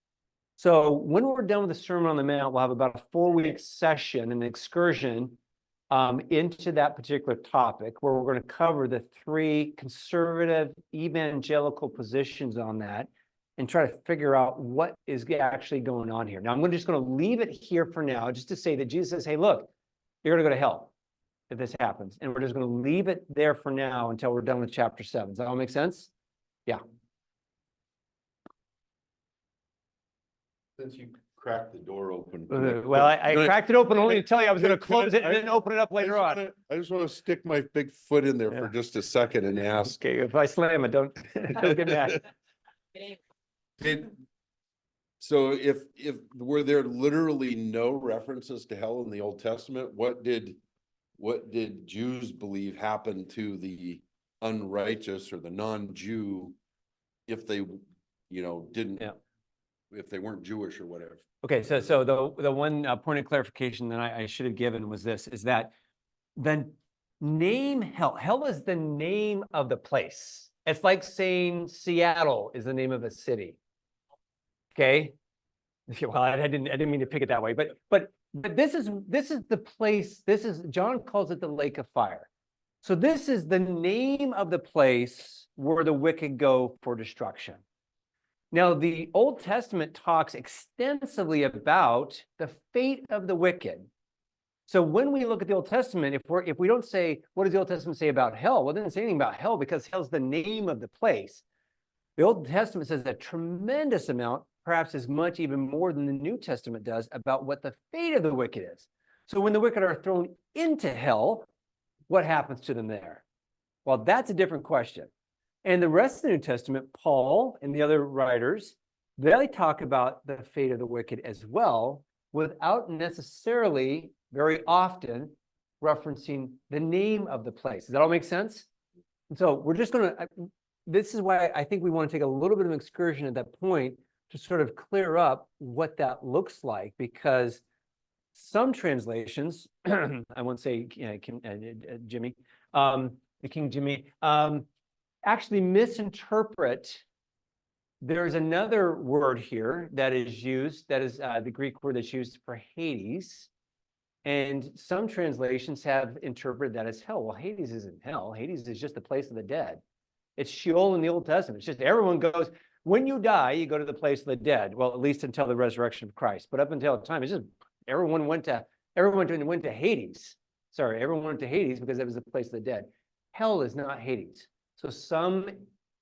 So when we're done with the Sermon on the Mount, we'll have about a 4-week session, an excursion into that particular topic, where we're going to cover the 3 conservative evangelical positions on that and try to figure out what is actually going on here. Now, I'm just going to leave it here for now, just to say that Jesus says, hey, look, you're going to go to hell if this happens. And we're just going to leave it there for now until we're done with chapter 7. Does that all make sense? Yeah. Since you cracked the door open. Well, I cracked it open only to tell you I was going to close it and then open it up later on. I just want to stick my big foot in there Yeah. for just a second and ask. Okay, if I slam it, don't get mad. So if, were there literally no references to hell in the Old Testament, what did Jews believe happened to the unrighteous or the non-Jew if they, didn't, Yeah. if they weren't Jewish or whatever? Okay, so the one point of clarification that I should have given was this, is that the name hell is the name of the place. It's like saying Seattle is the name of a city. Okay? Well, I didn't mean to pick it that way, but this is the place, John calls it the lake of fire. So this is the name of the place where the wicked go for destruction. Now, the Old Testament talks extensively about the fate of the wicked. So when we look at the Old Testament, if we don't say, what does the Old Testament say about hell? Well, it doesn't say anything about hell because hell's the name of the place. The Old Testament says a tremendous amount, perhaps as much, even more than the New Testament does, about what the fate of the wicked is. So when the wicked are thrown into hell, what happens to them there? Well, that's a different question. And the rest of the New Testament, Paul and the other writers, they talk about the fate of the wicked as well, without necessarily, very often, referencing the name of the place. Does that all make sense? And so we're just going to, this is why I think we want to take a little bit of an excursion at that point to sort of clear up what that looks like, because some translations, I won't say Jimmy, the King Jimmy, actually misinterpret. There's another word here that is used, that is the Greek word that's used for Hades. And some translations have interpreted that as hell. Well, Hades isn't hell. Hades is just the place of the dead. It's Sheol in the Old Testament. It's just everyone goes, when you die, you go to the place of the dead. Well, at least until the resurrection of Christ. But up until the time, it's just everyone went to Hades. Sorry, everyone went to Hades because it was the place of the dead. Hell is not Hades. So some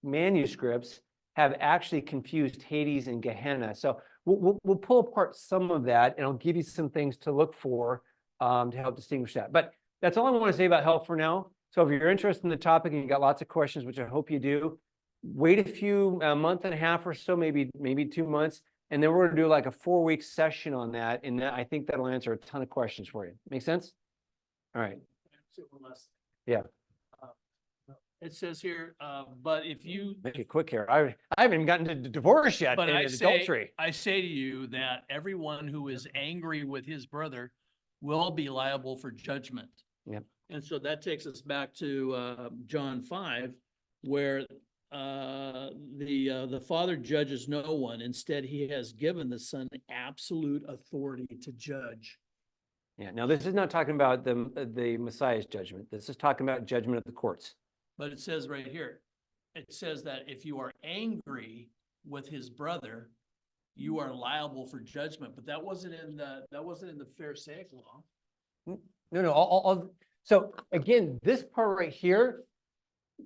manuscripts have actually confused Hades and Gehenna. So we'll pull apart some of that, and I'll give you some things to look for to help distinguish that. But that's all I want to say about hell for now. So if you're interested in the topic and you got lots of questions, which I hope you do, wait a month and a half or so, maybe 2 months, and then we're going to do like a 4-week session on that, and I think that'll answer a ton of questions for you. Make sense? All right. Yeah. It says here, but if you, Make it quick here. I haven't even gotten to divorce yet, but and adultery. I say to you that everyone who is angry with his brother will be liable for judgment. Yep. And so that takes us back to John 5, where the Father judges no one. Instead, he has given the Son absolute authority to judge. Yeah. Now, this is not talking about the Messiah's judgment. This is talking about judgment of the courts. But it says right here, it says that if you are angry with his brother, you are liable for judgment. But that wasn't in the Pharisaic law. No. So again, this part right here,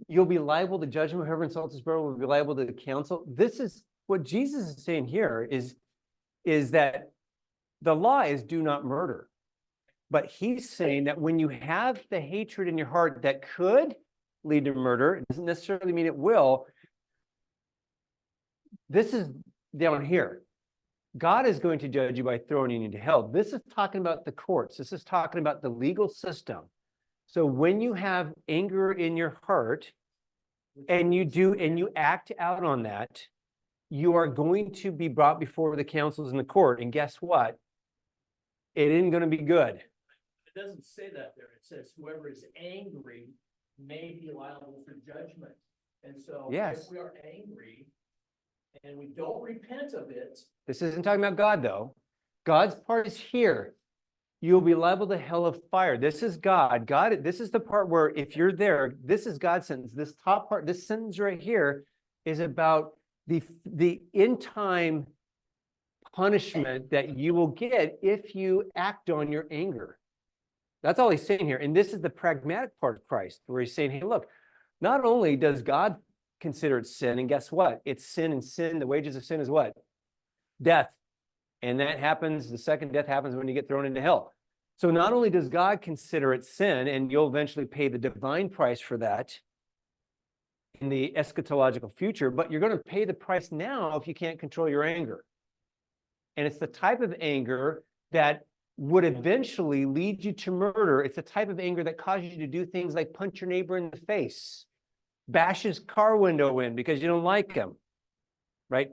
you'll be liable to judgment. Whoever insults his brother will be liable to the council. This is what Jesus is saying here is that the law is do not murder. But he's saying that when you have the hatred in your heart that could lead to murder, it doesn't necessarily mean it will. This is down here. God is going to judge you by throwing you into hell. This is talking about the courts. This is talking about the legal system. So when you have anger in your heart and you act out on that, you are going to be brought before the councils in the court. And guess what? It isn't going to be good. It doesn't say that there. It says whoever is angry may be liable for judgment. And so Yes. if we are angry and we don't repent of it, This isn't talking about God, though. God's part is here. You'll be liable to hell of fire. This is God. This is the part where if you're there, this is God's sentence. This top part, this sentence right here is about the in-time punishment that you will get if you act on your anger. That's all he's saying here. And this is the pragmatic part of Christ, where he's saying, hey, look, not only does God consider it sin, and guess what? It's sin, and sin, the wages of sin is what? Death. And that happens, the second death happens when you get thrown into hell. So not only does God consider it sin, and you'll eventually pay the divine price for that, in the eschatological future, but you're going to pay the price now if you can't control your anger. And it's the type of anger that would eventually lead you to murder. It's the type of anger that causes you to do things like punch your neighbor in the face, bash his car window in because you don't like him, right?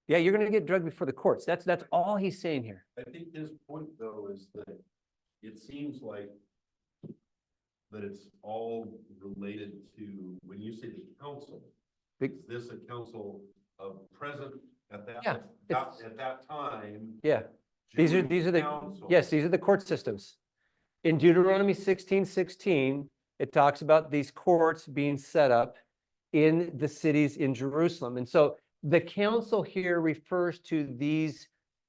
Yeah, you're going to get drugged before the courts. That's all he's saying here. I think his point though is that it seems like that it's all related to, when you say the council, The- is this a council of present at that, Yeah, at that time? Yeah. These are Jewish the, council? yes, these are the court systems. In Deuteronomy 16:16, it talks about these courts being set up in the cities in Jerusalem. And so the council here refers to these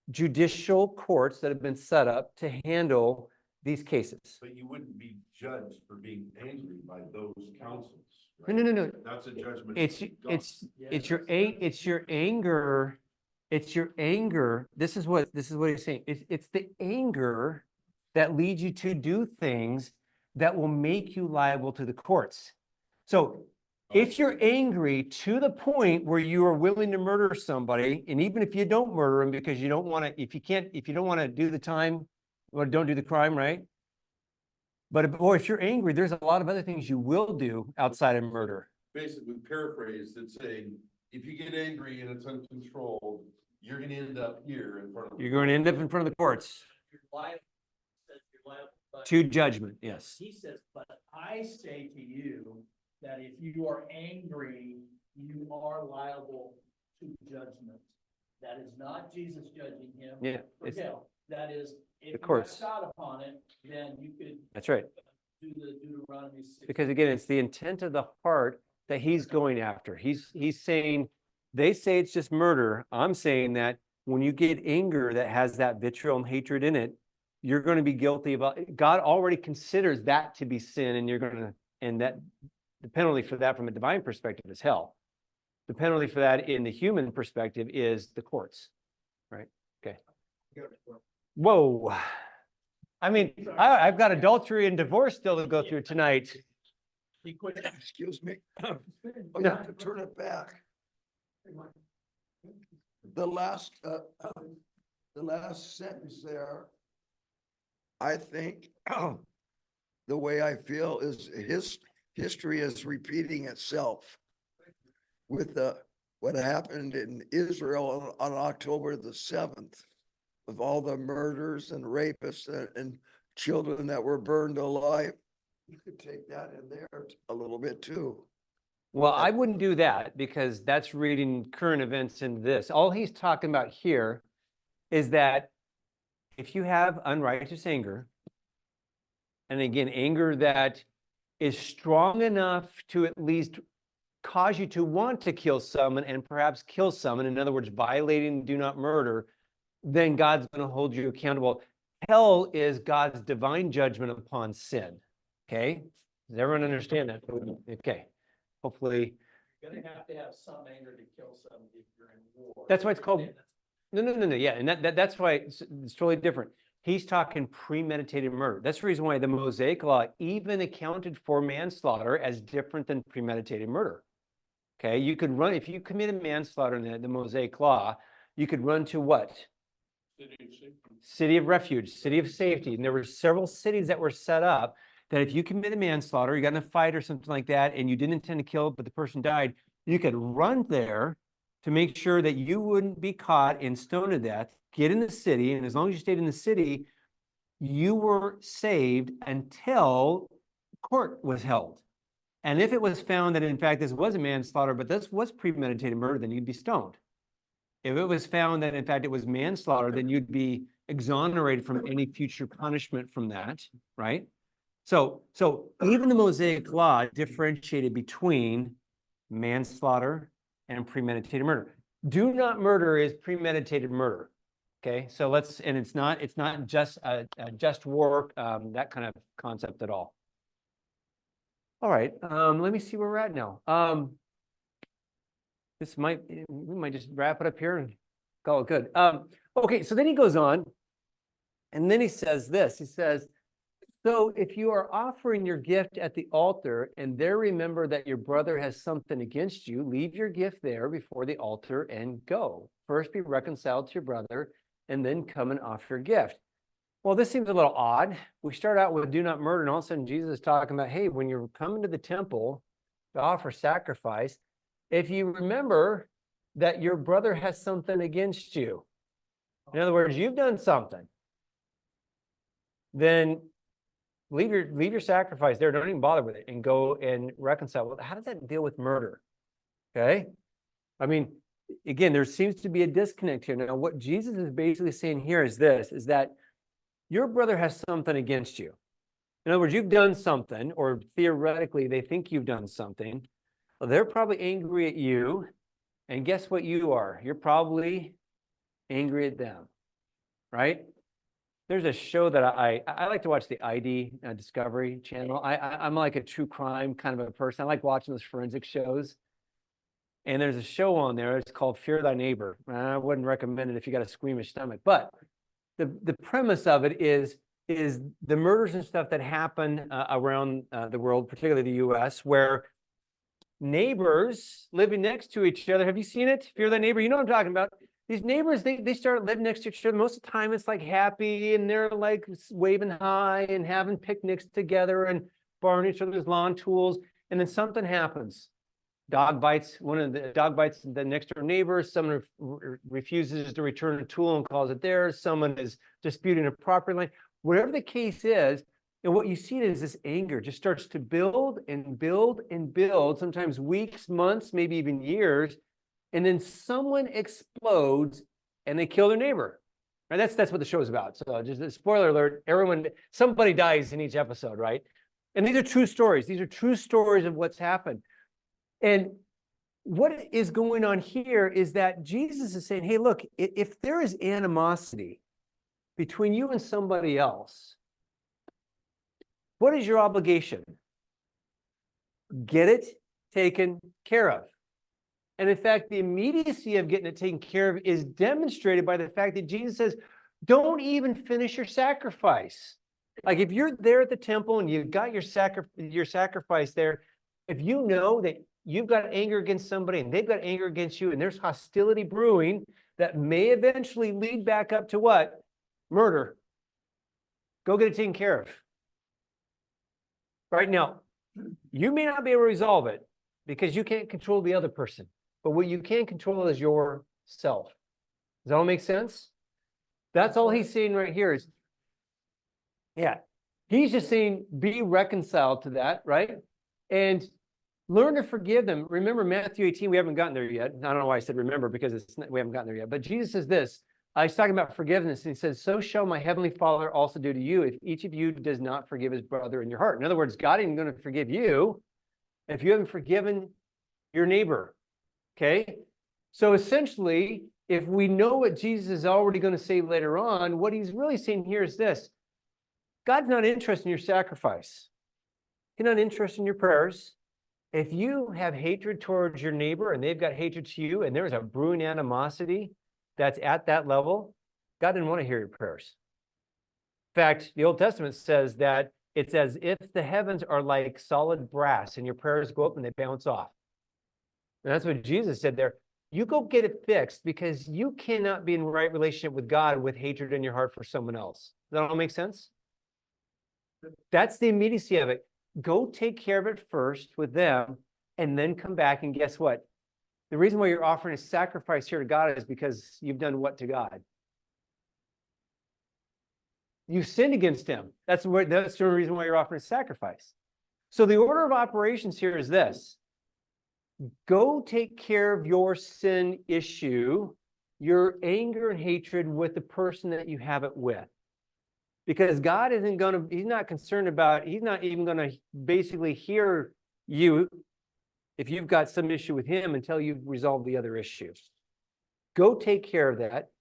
judicial courts that have been set up to handle these cases. But you wouldn't be judged for being angry by those councils. No, right? no, no, no. That's a judgment. It's from God. it's your anger. It's your anger. This is what he's saying. It's the anger that leads you to do things that will make you liable to the courts. So if you're angry to the point where you are willing to murder somebody, and even if you don't murder them because you don't want to, if you don't want to do the time, or don't do the crime, right? Or if you're angry, there's a lot of other things you will do outside of murder. Basically paraphrased, it's saying, if you get angry and it's uncontrolled, you're gonna end up here in front of. You're going to end up in front of the courts You're liable, says you're liable, but to judgment. Yes. he says, but I say to you that if you are angry, you are liable to judgment. That is not Jesus judging him. Yeah, For it's- hell. That is, if you courts. act out upon it, then you could That's right. do the Deuteronomy 6. Because again, it's the intent of the heart that he's going after. He's saying, they say it's just murder. I'm saying that when you get anger that has that vitriol and hatred in it, you're going to be guilty of, God already considers that to be sin, and you're going to, and that the penalty for that from a divine perspective is hell. The penalty for that in the human perspective is the courts, right? Okay. Whoa. I mean, I've got adultery and divorce still to go through tonight. He quit. Excuse me. Oh, you have to turn it back. The last sentence there, I think, the way I feel is history is repeating itself with what happened in Israel on October the 7th, of all the murders and rapists and children that were burned alive. You could take that in there a little bit too. Well, I wouldn't do that because that's reading current events into this. All he's talking about here is that if you have unrighteous anger, and again, anger that is strong enough to at least cause you to want to kill someone and perhaps kill someone, in other words, violating do not murder, then God's going to hold you accountable. Hell is God's divine judgment upon sin. Okay? Does everyone understand that? Okay. Hopefully. You're gonna have to have some anger to kill somebody if you're in war. That's why it's called. No. Yeah, and that's why it's totally different. He's talking premeditated murder. That's the reason why the Mosaic Law even accounted for manslaughter as different than premeditated murder. Okay, you could run, if you committed manslaughter in the Mosaic Law, you could run to what? City of refuge, city of safety. And there were several cities that were set up that if you committed manslaughter, you got in a fight or something like that, and you didn't intend to kill, but the person died, you could run there to make sure that you wouldn't be caught and stoned to death, get in the city, and as long as you stayed in the city, you were saved until court was held. And if it was found that in fact this was a manslaughter, but this was premeditated murder, then you'd be stoned. If it was found that in fact it was manslaughter, then you'd be exonerated from any future punishment from that, right? So even the Mosaic Law differentiated between manslaughter and premeditated murder. Do not murder is premeditated murder. Okay, so and it's not just a just war, that kind of concept at all. All right, let me see where we're at now. We might just wrap it up here and call it good. Okay, so then he goes on, and then he says this. He says, So if you are offering your gift at the altar and there remember that your brother has something against you, leave your gift there before the altar and go. First be reconciled to your brother and then come and offer your gift. Well, this seems a little odd. We start out with do not murder, and all of a sudden Jesus is talking about, hey, when you're coming to the temple to offer sacrifice, if you remember that your brother has something against you, in other words, you've done something, then leave your sacrifice there. Don't even bother with it and go and reconcile. Well, how does that deal with murder? Okay. I mean, again, there seems to be a disconnect here. Now, what Jesus is basically saying here is this, is that your brother has something against you. In other words, you've done something, or theoretically, they think you've done something. Well, they're probably angry at you. And guess what you are? You're probably angry at them, right? There's a show that I like to watch, the ID Discovery Channel. I'm like a true crime kind of a person. I like watching those forensic shows. And there's a show on there. It's called Fear Thy Neighbor. I wouldn't recommend it if you got a squeamish stomach. But the premise of it is the murders and stuff that happen around the world, particularly the U.S., where neighbors living next to each other. Have you seen it? Fear Thy Neighbor. You know what I'm talking about. These neighbors, they start living next to each other. Most of the time it's like happy and they're like waving high and having picnics together and borrowing each other's lawn tools. And then something happens. Dog bites the next door neighbor. Someone refuses to return a tool and calls it theirs. Someone is disputing a property line. Whatever the case is, and what you see is this anger just starts to build and build and build, sometimes weeks, months, maybe even years. And then someone explodes and they kill their neighbor. Right? That's what the show is about. So just a spoiler alert, somebody dies in each episode, right? And these are true stories. These are true stories of what's happened. And what is going on here is that Jesus is saying, hey, look, if there is animosity between you and somebody else, what is your obligation? Get it taken care of. And in fact, the immediacy of getting it taken care of is demonstrated by the fact that Jesus says, don't even finish your sacrifice. Like if you're there at the temple and you've got your sacrifice there, if you know that you've got anger against somebody and they've got anger against you and there's hostility brewing that may eventually lead back up to what? Murder. Go get it taken care of. Right now, you may not be able to resolve it because you can't control the other person. But what you can control is yourself. Does that all make sense? That's all he's saying right here is, yeah, he's just saying be reconciled to that, right? And learn to forgive them. Remember Matthew 18, we haven't gotten there yet. I don't know why I said remember, because we haven't gotten there yet. But Jesus says this, he's talking about forgiveness. And he says, so shall my heavenly Father also do to you if each of you does not forgive his brother in your heart. In other words, God isn't going to forgive you if you haven't forgiven your neighbor. Okay? So essentially, if we know what Jesus is already going to say later on, what he's really saying here is this. God's not interested in your sacrifice. He's not interested in your prayers. If you have hatred towards your neighbor and they've got hatred to you and there's a brewing animosity that's at that level, God didn't want to hear your prayers. In fact, the Old Testament says that it's as if the heavens are like solid brass and your prayers go up and they bounce off. And that's what Jesus said there. You go get it fixed because you cannot be in right relationship with God with hatred in your heart for someone else. Does that all make sense? That's the immediacy of it. Go take care of it first with them and then come back, and guess what? The reason why you're offering a sacrifice here to God is because you've done what to God? You've sinned against him. That's the reason why you're offering a sacrifice. So the order of operations here is this. Go take care of your sin issue, your anger and hatred with the person that you have it with. Because God isn't going to, he's not concerned about, he's not even going to basically hear you if you've got some issue with him until you've resolved the other issues. Go take care of that.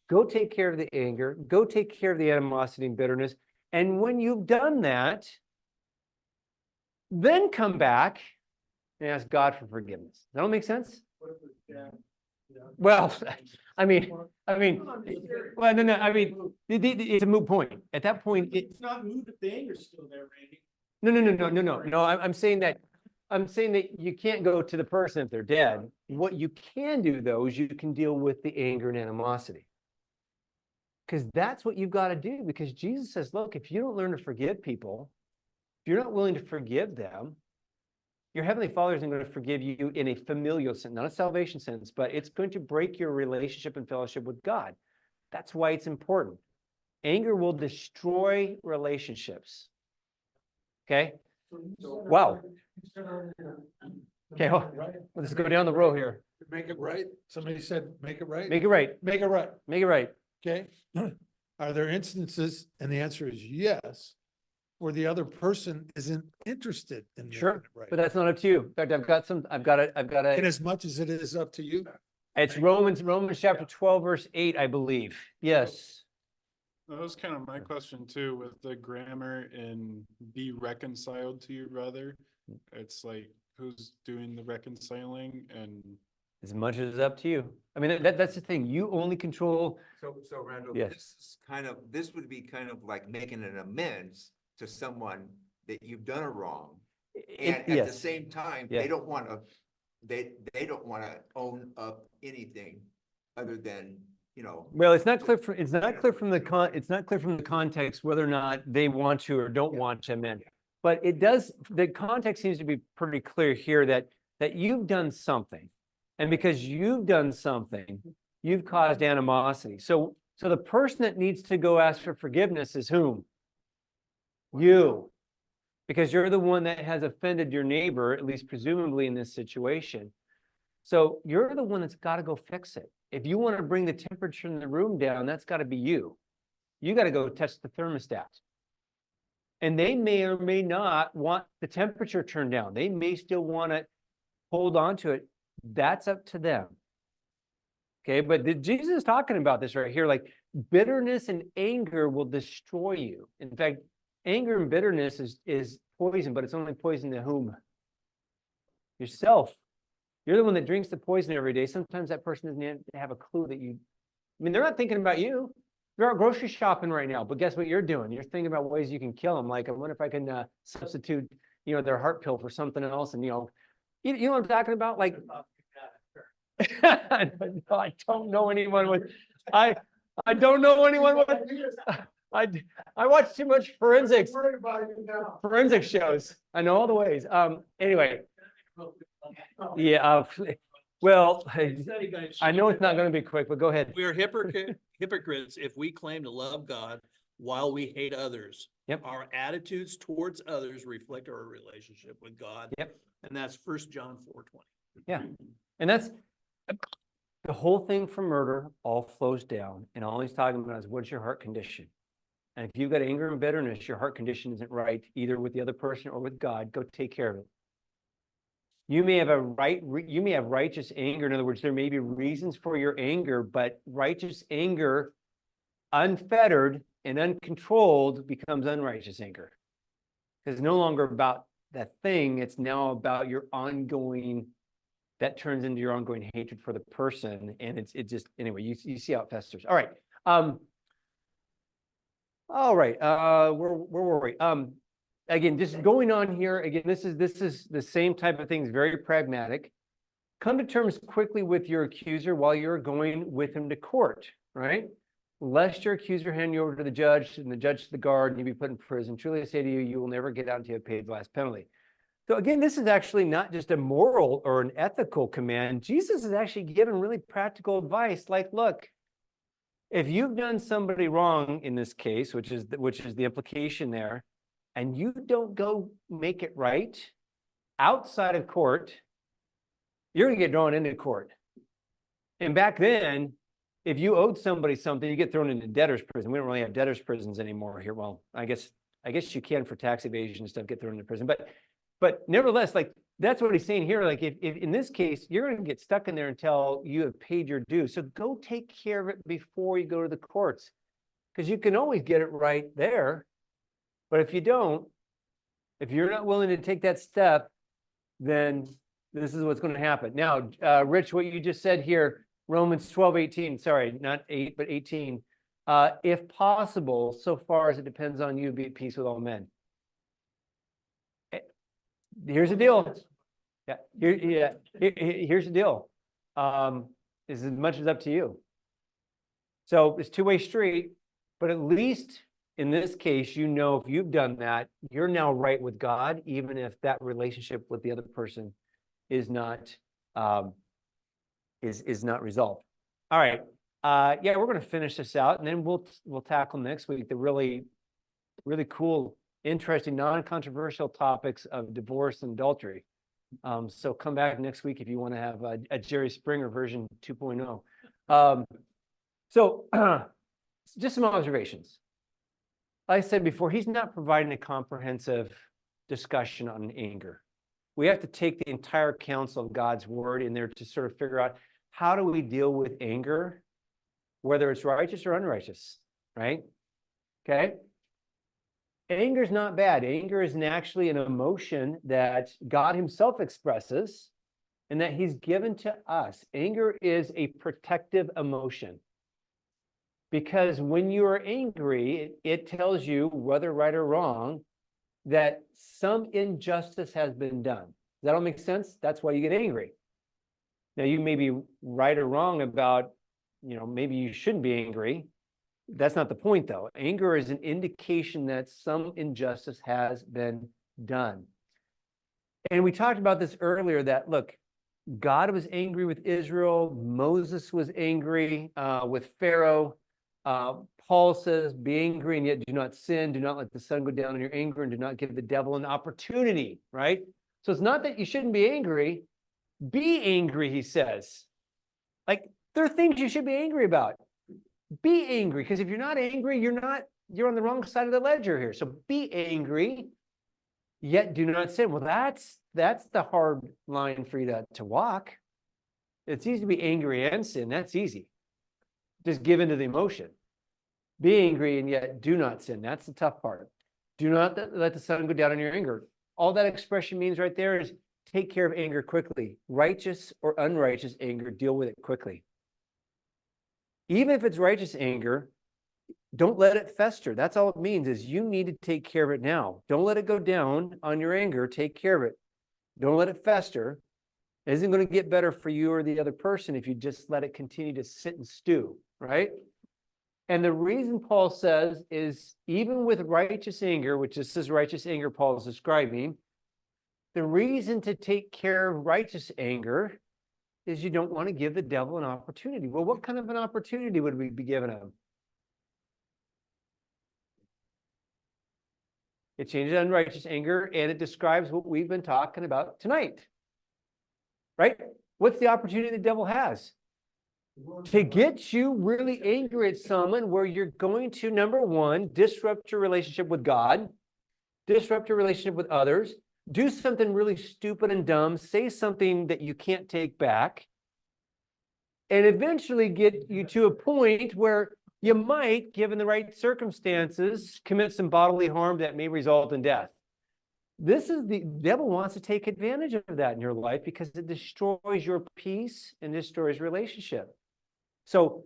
Go take care of the anger. Go take care of the animosity and bitterness. And when you've done that, then come back and ask God for forgiveness. Does that all make sense? Well, I mean, well, no, I mean, it's a moot point. At that point, It's not moot if the anger's still there, Randy. no, I'm saying that, you can't go to the person if they're dead. What you can do though, is you can deal with the anger and animosity. Because that's what you've got to do, because Jesus says, look, if you don't learn to forgive people, if you're not willing to forgive them, your heavenly Father isn't going to forgive you in a familial sense, not a salvation sense, but it's going to break your relationship and fellowship with God. That's why it's important. Anger will destroy relationships. Okay? Wow. Okay, let's go down the row here. Make it right. Somebody said, make it right. Make it right. Make it right. Make it right. Okay. Are there instances, and the answer is yes, where the other person isn't interested in making Sure, it right? but that's not up to you. In fact, I've got In a, as much as it is up to you. it's Romans chapter 12, verse 8, I believe. Yes. That was kind of my question too, with the grammar in be reconciled to your brother. It's like, who's doing the reconciling and As much as it's up to you. I mean, that's the thing. You only control. So Randall, Yes. this is this would be kind of like making an amends to someone that you've done a wrong. And at the Yes. same time, Yeah. they don't want to, they don't want to own up anything other than, you know. Well, it's not clear from, it's not clear from the context whether or not they want to or don't want to amend. But it does, the context seems to be pretty clear here that you've done something. And because you've done something, you've caused animosity. So the person that needs to go ask for forgiveness is whom? You. Because you're the one that has offended your neighbor, at least presumably in this situation. So you're the one that's got to go fix it. If you want to bring the temperature in the room down, that's got to be you. You got to go test the thermostat. And they may or may not want the temperature turned down. They may still want to hold on to it. That's up to them. Okay, but Jesus is talking about this right here, like bitterness and anger will destroy you. In fact, anger and bitterness is poison, but it's only poison to whom? Yourself. You're the one that drinks the poison every day. Sometimes that person doesn't have a clue that you, I mean, they're not thinking about you. They're out grocery shopping right now, but guess what you're doing? You're thinking about ways you can kill them. Like, I wonder if I can substitute, their heart pill for something else. And, you know what I'm talking about? Like, I don't know anyone with, I don't know anyone with, I watch too much forensic shows. I know all the ways. Anyway. Yeah, well, I know it's not going to be quick, but go ahead. We are hypocrites if we claim to love God while we hate others. Yep. Our attitudes towards others reflect our relationship with God. Yep. And that's 1 John 4:20. Yeah. And that's the whole thing from murder all flows down. And all he's talking about is what's your heart condition? And if you've got anger and bitterness, your heart condition isn't right, either with the other person or with God, go take care of it. You may have you may have righteous anger. In other words, there may be reasons for your anger, but righteous anger, unfettered and uncontrolled, becomes unrighteous anger. Because it's no longer about that thing, it's now about your ongoing, that turns into your ongoing hatred for the person. And it just, anyway, you see how it festers. All right. Where were we? Again, just going on here, again, this is the same type of things, very pragmatic. Come to terms quickly with your accuser while you're going with him to court, right? Lest your accuser hand you over to the judge and the judge to the guard and you be put in prison. Truly I say to you, you will never get out until you have paid the last penalty. So again, this is actually not just a moral or an ethical command. Jesus is actually giving really practical advice. Like, look, if you've done somebody wrong in this case, which is the implication there, and you don't go make it right outside of court, you're going to get drawn into court. And back then, if you owed somebody something, you get thrown into debtor's prison. We don't really have debtor's prisons anymore here. Well, I guess you can for tax evasion and stuff, get thrown into prison. But nevertheless, like, that's what he's saying here. Like, if in this case, you're going to get stuck in there until you have paid your due. So go take care of it before you go to the courts, because you can always get it right there. But if you don't, if you're not willing to take that step, then this is what's going to happen. Now, Rich, what you just said here, Romans 12:18, sorry, not 8, but 18. If possible, so far as it depends on you, be at peace with all men. Here's the deal. Yeah, here's the deal. Is as much as up to you. So it's two-way street, but at least in this case, you know, if you've done that, you're now right with God, even if that relationship with the other person is not is not resolved. All right. Yeah, we're going to finish this out, and then we'll tackle next week the really cool, interesting, non-controversial topics of divorce and adultery. So come back next week if you want to have a Jerry Springer version 2.0. So just some observations. Like I said before, he's not providing a comprehensive discussion on anger. We have to take the entire counsel of God's word in there to sort of figure out how do we deal with anger, whether it's righteous or unrighteous, right? Okay. Anger is not bad. Anger is actually an emotion that God himself expresses and that he's given to us. Anger is a protective emotion. Because when you are angry, it tells you, whether right or wrong, that some injustice has been done. Does that all make sense? That's why you get angry. Now, you may be right or wrong about, maybe you shouldn't be angry. That's not the point, though. Anger is an indication that some injustice has been done. And we talked about this earlier, that, look, God was angry with Israel. Moses was angry with Pharaoh. Paul says, be angry and yet do not sin. Do not let the sun go down in your anger, and do not give the devil an opportunity, right? So it's not that you shouldn't be angry. Be angry, he says. Like, there are things you should be angry about. Be angry, because if you're not angry, you're on the wrong side of the ledger here. So be angry, yet do not sin. Well, that's the hard line for you to walk. It's easy to be angry and sin. That's easy. Just give into the emotion. Be angry and yet do not sin. That's the tough part. Do not let the sun go down on your anger. All that expression means right there is take care of anger quickly. Righteous or unrighteous anger, deal with it quickly. Even if it's righteous anger, don't let it fester. That's all it means, is you need to take care of it now. Don't let it go down on your anger. Take care of it. Don't let it fester. It isn't going to get better for you or the other person if you just let it continue to sit and stew, right? And the reason Paul says is, even with righteous anger, which this is righteous anger Paul is describing, the reason to take care of righteous anger is you don't want to give the devil an opportunity. Well, what kind of an opportunity would we be giving him? It changes unrighteous anger, and it describes what we've been talking about tonight. Right? What's the opportunity the devil has? To get you really angry at someone, where you're going to, number one, disrupt your relationship with God, disrupt your relationship with others, do something really stupid and dumb, say something that you can't take back, and eventually get you to a point where you might, given the right circumstances, commit some bodily harm that may result in death. The devil wants to take advantage of that in your life because it destroys your peace and destroys relationship. So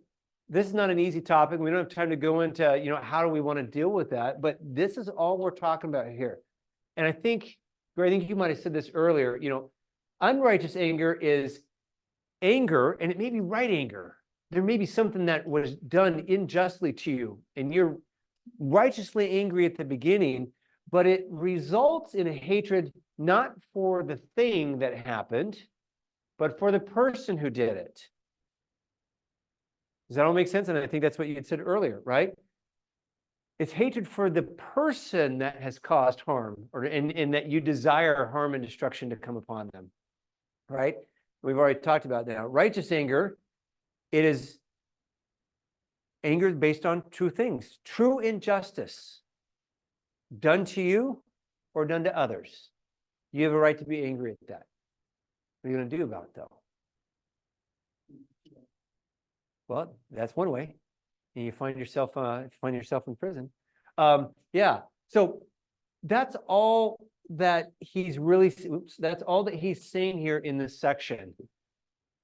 this is not an easy topic. We don't have time to go into, how do we want to deal with that? But this is all we're talking about here. And I think you might have said this earlier, unrighteous anger is anger, and it may be right anger. There may be something that was done unjustly to you, and you're righteously angry at the beginning, but it results in a hatred not for the thing that happened, but for the person who did it. Does that all make sense? And I think that's what you had said earlier, right? It's hatred for the person that has caused harm, and that you desire harm and destruction to come upon them, right? We've already talked about that. Righteous anger, it is anger based on true things, true injustice, done to you or done to others. You have a right to be angry at that. What are you going to do about it, though? Well, that's one way. And you find yourself in prison. Yeah. So that's all that he's saying here in this section.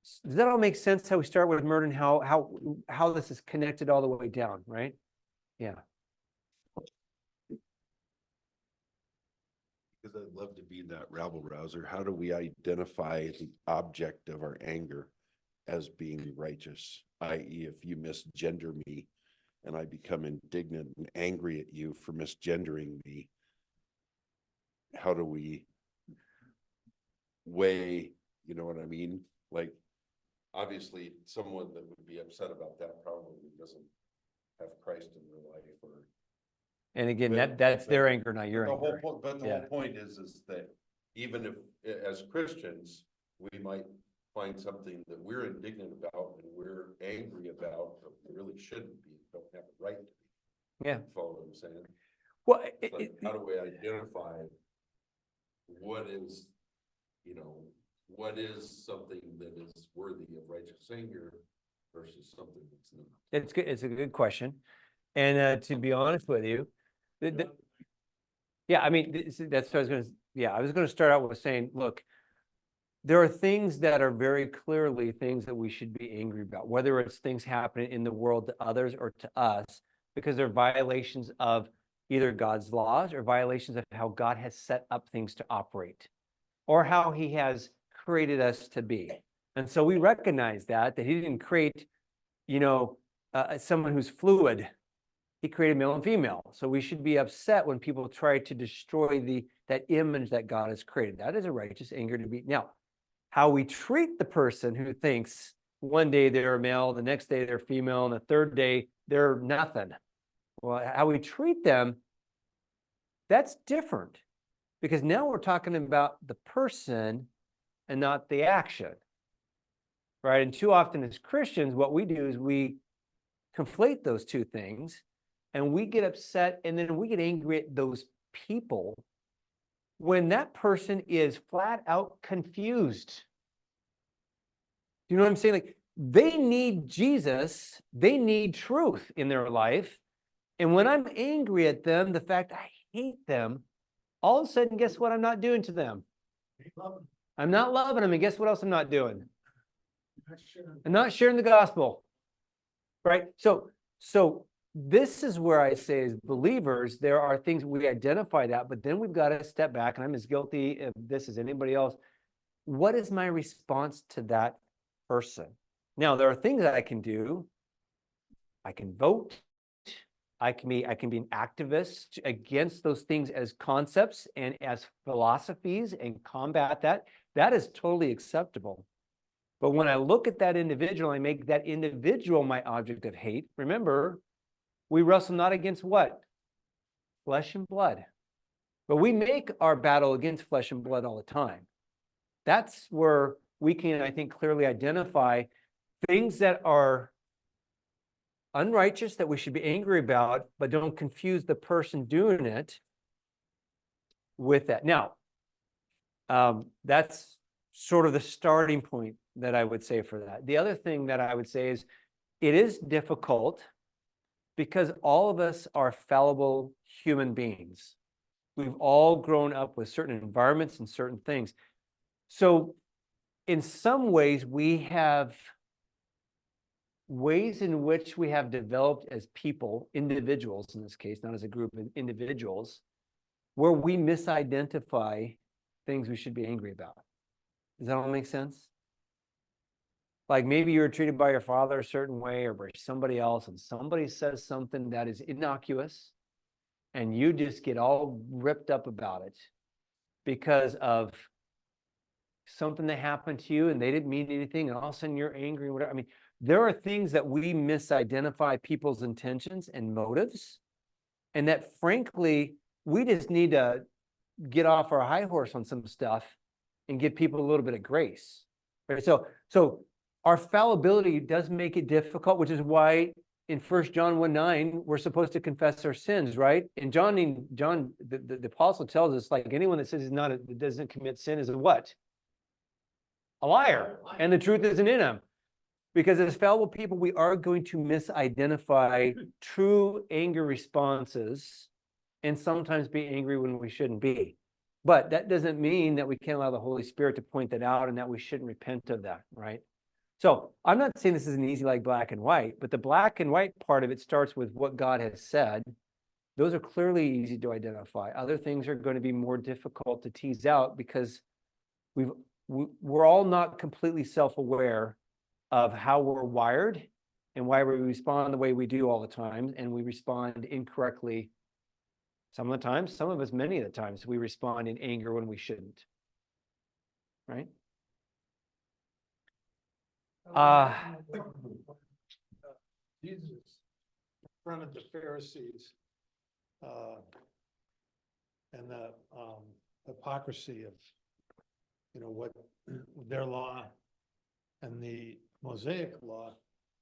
Does that all make sense? How we start with murder and how this is connected all the way down, right? Yeah. Because I'd love to be that rabble rouser. How do we identify the object of our anger as being righteous? I.e., if you misgender me and I become indignant and angry at you for misgendering me, how do we weigh, you know what I mean? Like, obviously, someone that would be upset about that probably doesn't have Christ in their life, or And again, But- that's their but anger, not your the whole anger. point, but the Yeah. whole point is that even if, as Christians, we might find something that we're indignant about and we're angry about, but we really shouldn't be, don't have a right to be. Yeah. Follow what I'm saying? Well, It's like, how do we identify what is, you know, what is something that is worthy of righteous anger versus something that's not? it's good. It's a good question. And to be honest with you, yeah, I mean, that's what I was gonna, yeah, I was gonna start out with saying, look, there are things that are very clearly things that we should be angry about, whether it's things happening in the world to others or to us, because they're violations of either God's laws or violations of how God has set up things to operate, or how he has created us to be. And so we recognize that he didn't create, someone who's fluid. He created male and female. So we should be upset when people try to destroy that image that God has created. That is a righteous anger to be. Now, how we treat the person who thinks one day they're male, the next day they're female, and the third day they're nothing. Well, how we treat them, that's different. Because now we're talking about the person and not the action. Right? And too often as Christians, what we do is we conflate those two things. And we get upset and then we get angry at those people when that person is flat out confused. You know what I'm saying? Like, they need Jesus, they need truth in their life. And when I'm angry at them, the fact I hate them, all of a sudden, guess what I'm not doing to them? I'm not loving them. And guess what else I'm not doing? I'm not sharing the gospel. Right? So this is where I say, as believers, there are things we identify that, but then we've got to step back, and I'm as guilty of this as anybody else. What is my response to that person? Now, there are things that I can do. I can vote. I can be an activist against those things as concepts and as philosophies and combat that. That is totally acceptable. But when I look at that individual, I make that individual my object of hate. Remember, we wrestle not against what? Flesh and blood. But we make our battle against flesh and blood all the time. That's where we can, I think, clearly identify things that are unrighteous that we should be angry about, but don't confuse the person doing it with that. Now, that's sort of the starting point that I would say for that. The other thing that I would say is it is difficult because all of us are fallible human beings. We've all grown up with certain environments and certain things. So in some ways, we have ways in which we have developed as people, individuals in this case, not as a group of individuals, where we misidentify things we should be angry about. Does that all make sense? Like maybe you were treated by your father a certain way or by somebody else, and somebody says something that is innocuous, and you just get all ripped up about it because of something that happened to you and they didn't mean anything, and all of a sudden you're angry or whatever. I mean, there are things that we misidentify people's intentions and motives, and that frankly, we just need to get off our high horse on some stuff and give people a little bit of grace. Right? So our fallibility does make it difficult, which is why in 1 John 1:9, we're supposed to confess our sins, right? And John, the apostle tells us, like, anyone that says that doesn't commit sin is a what? A liar. And the truth isn't in him. Because as fallible people, we are going to misidentify true anger responses and sometimes be angry when we shouldn't be. But that doesn't mean that we can't allow the Holy Spirit to point that out and that we shouldn't repent of that, right? So I'm not saying this is an easy like black and white, but the black and white part of it starts with what God has said. Those are clearly easy to identify. Other things are going to be more difficult to tease out because we're all not completely self-aware of how we're wired and why we respond the way we do all the time, and we respond incorrectly some of the times. Some of us, many of the times, we respond in anger when we shouldn't. Right? Jesus in front of the Pharisees, and the hypocrisy of, what their law and the Mosaic law,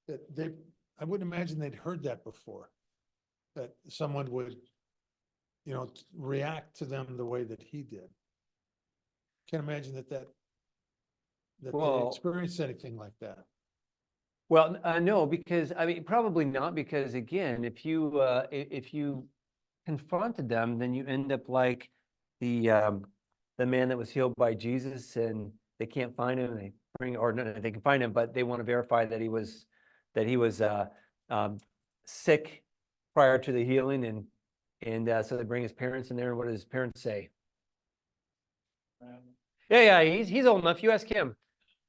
that I wouldn't imagine they'd heard that before. That someone would, react to them the way that he did. Can't imagine that they Well- experienced anything like that. Well, no, because I mean, probably not, because again, if you confronted them, then you end up like the man that was healed by Jesus, and they can't find him. They bring, or no, they can find him, but they want to verify that he was sick prior to the healing, and so they bring his parents in there. And what does his parents say? Yeah, he's old enough. You ask him.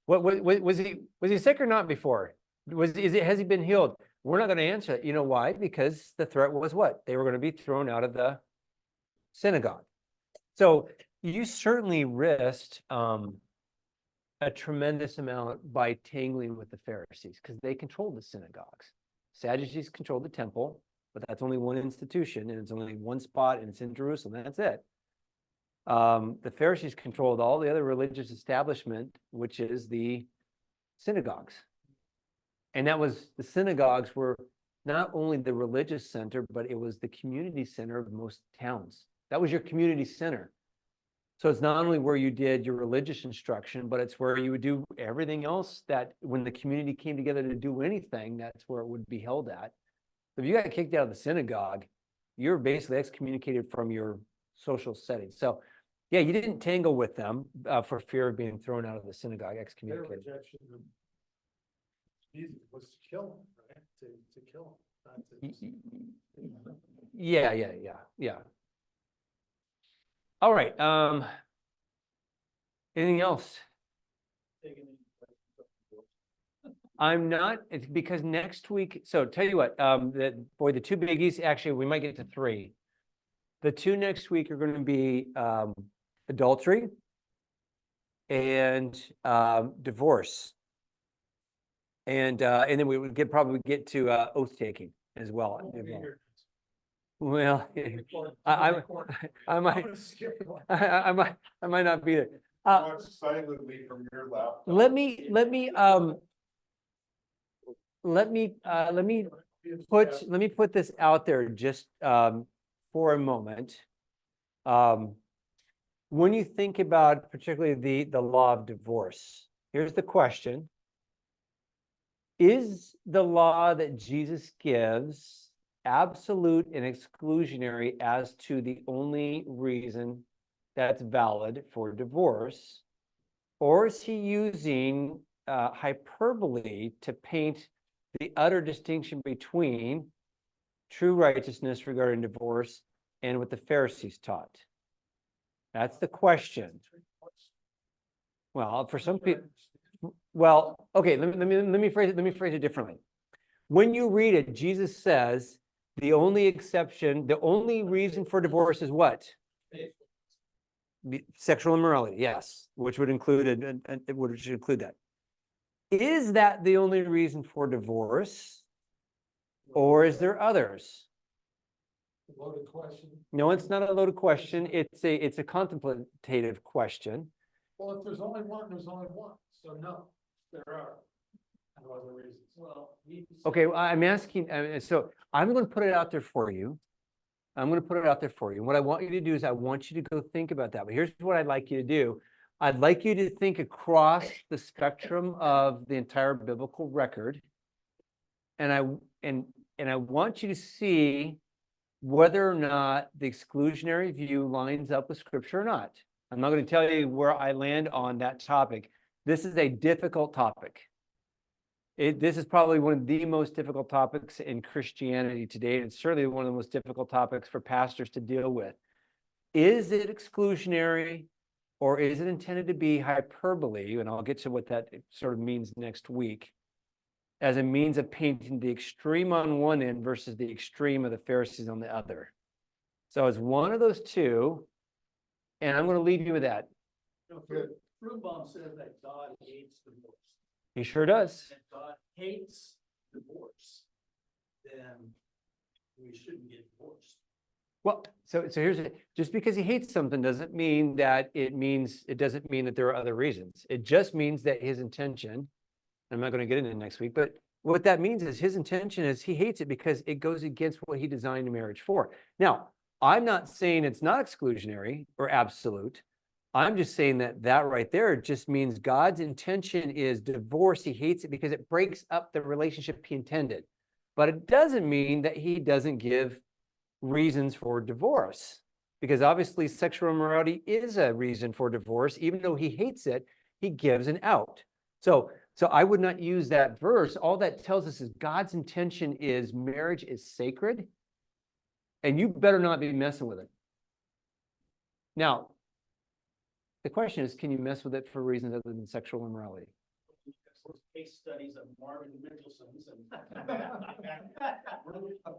What was he sick or not before? Has he been healed? We're not going to answer it. You know why? Because the threat was what? They were going to be thrown out of the synagogue. So you certainly risked a tremendous amount by tangling with the Pharisees, because they controlled the synagogues. Sadducees controlled the temple, but that's only one institution, and it's only one spot, and it's in Jerusalem. That's it. The Pharisees controlled all the other religious establishment, which is the synagogues. And the synagogues were not only the religious center, but it was the community center of most towns. That was your community center. So it's not only where you did your religious instruction, but it's where you would do everything else that when the community came together to do anything, that's where it would be held at. If you got kicked out of the synagogue, you're basically excommunicated from your social setting. So yeah, you didn't tangle with them for fear of being thrown out of the synagogue, Their excommunicated. rejection of Jesus was to kill him, right? To kill him. Not to Yeah. All right. Anything else? I'm not, it's because next week, so tell you what, the two biggies, actually, we might get to three. The two next week are going to be adultery and divorce. And then we would probably get to oath taking as well. Well, I might not be there. Watch silently from your laptop. Let me put this out there just for a moment. When you think about particularly the law of divorce, here's the question. Is the law that Jesus gives absolute and exclusionary as to the only reason that's valid for divorce? Or is he using hyperbole to paint the utter distinction between true righteousness regarding divorce and what the Pharisees taught? That's the question. Well, for some people, well, okay, let me phrase it differently. When you read it, Jesus says the only exception, the only reason for divorce is what? Sexual immorality, yes, which would include that. Is that the only reason for divorce, or is there others? Loaded question. No, it's not a loaded question. It's a contemplative question. Well, if there's only one, there's only one. So no, there are no other reasons. Well, Okay, I'm asking, so I'm going to put it out there for you. And what I want you to do is I want you to go think about that. But here's what I'd like you to do. I'd like you to think across the spectrum of the entire biblical record. And I want you to see whether or not the exclusionary view lines up with scripture or not. I'm not going to tell you where I land on that topic. This is a difficult topic. This is probably one of the most difficult topics in Christianity today, and it's certainly one of the most difficult topics for pastors to deal with. Is it exclusionary, or is it intended to be hyperbole? And I'll get to what that sort of means next week, as a means of painting the extreme on one end versus the extreme of the Pharisees on the other. So it's one of those two, and I'm going to leave you with that. Fruitbaum says that God hates divorce. He sure does. If God hates divorce, then we shouldn't get divorced. Well, so here's it. Just because he hates something doesn't mean that it doesn't mean that there are other reasons. It just means that his intention, I'm not going to get into it next week, but what that means is his intention is he hates it because it goes against what he designed a marriage for. Now, I'm not saying it's not exclusionary or absolute. I'm just saying that right there just means God's intention is divorce. He hates it because it breaks up the relationship he intended. But it doesn't mean that he doesn't give reasons for divorce, because obviously sexual immorality is a reason for divorce. Even though he hates it, he gives an out. So I would not use that verse. All that tells us is God's intention is marriage is sacred, and you better not be messing with it. Now, the question is, can you mess with it for reasons other than sexual immorality? Case studies of Marvin Michelson's and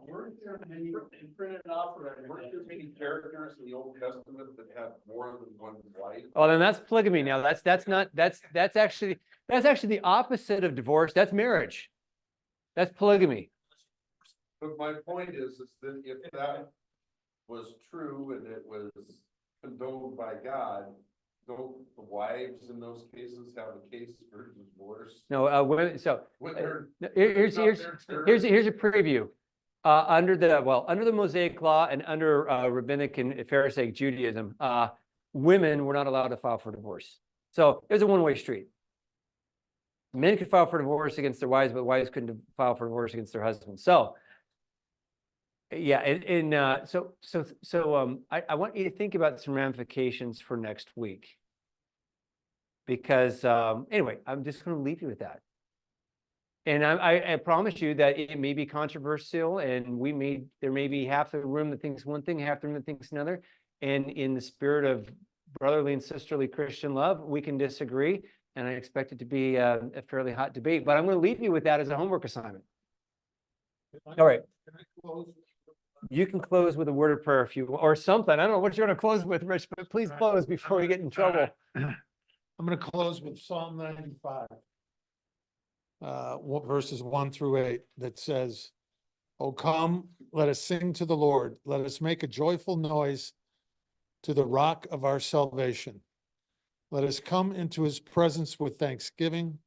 weren't there many printed off for Weren't there many characters in the Old Testament that had more than one wife? Oh, then that's polygamy. Now that's actually the opposite of divorce. That's marriage. That's polygamy. But my point is that if that was true and it was condoned by God, don't the wives in those cases have a case for divorce? No, women. So When they're- here's not their church? here's a preview. Under the Mosaic Law and under rabbinic and Pharisaic Judaism, women were not allowed to file for divorce. So it was a one-way street. Men could file for divorce against their wives, but wives couldn't file for divorce against their husbands. So yeah, I want you to think about some ramifications for next week. Because anyway, I'm just going to leave you with that. And I promise you that it may be controversial, and there may be half the room that thinks one thing, half the room that thinks another. And in the spirit of brotherly and sisterly Christian love, we can disagree. And I expect it to be a fairly hot debate. But I'm going to leave you with that as a homework assignment. All right. You can close with a word of prayer if you or something. I don't know what you're going to close with, Rich, but please close before we get in trouble. I'm gonna close with Psalm 95. Verses 1-8 that says, "O come, let us sing to the Lord. Let us make a joyful noise to the rock of our salvation. Let us come into his presence with thanksgiving.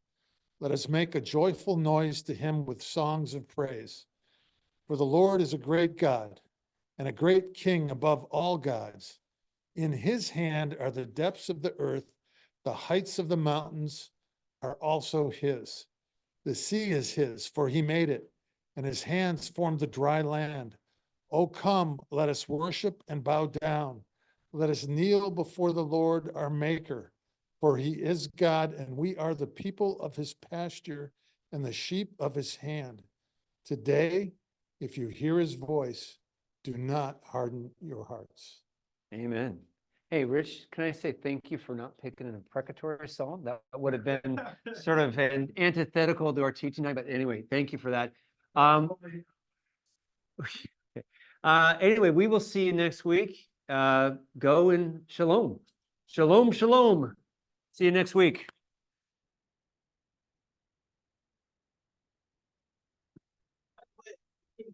Let us make a joyful noise to him with songs of praise. For the Lord is a great God and a great King above all gods. In his hand are the depths of the earth. The heights of the mountains are also his. The sea is his, for he made it, and his hands formed the dry land. O come, let us worship and bow down. Let us kneel before the Lord our Maker, for he is God, and we are the people of his pasture and the sheep of his hand. Today, if you hear his voice, do not harden your hearts." Amen. Hey, Rich, can I say thank you for not picking an imprecatory psalm? That would have been sort of an antithetical to our teaching night, but anyway, thank you for that. Anyway, we will see you next week. Go in shalom. Shalom, shalom. See you next week.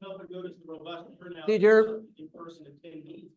Help and notice the robust turnout Peter. in person attendees.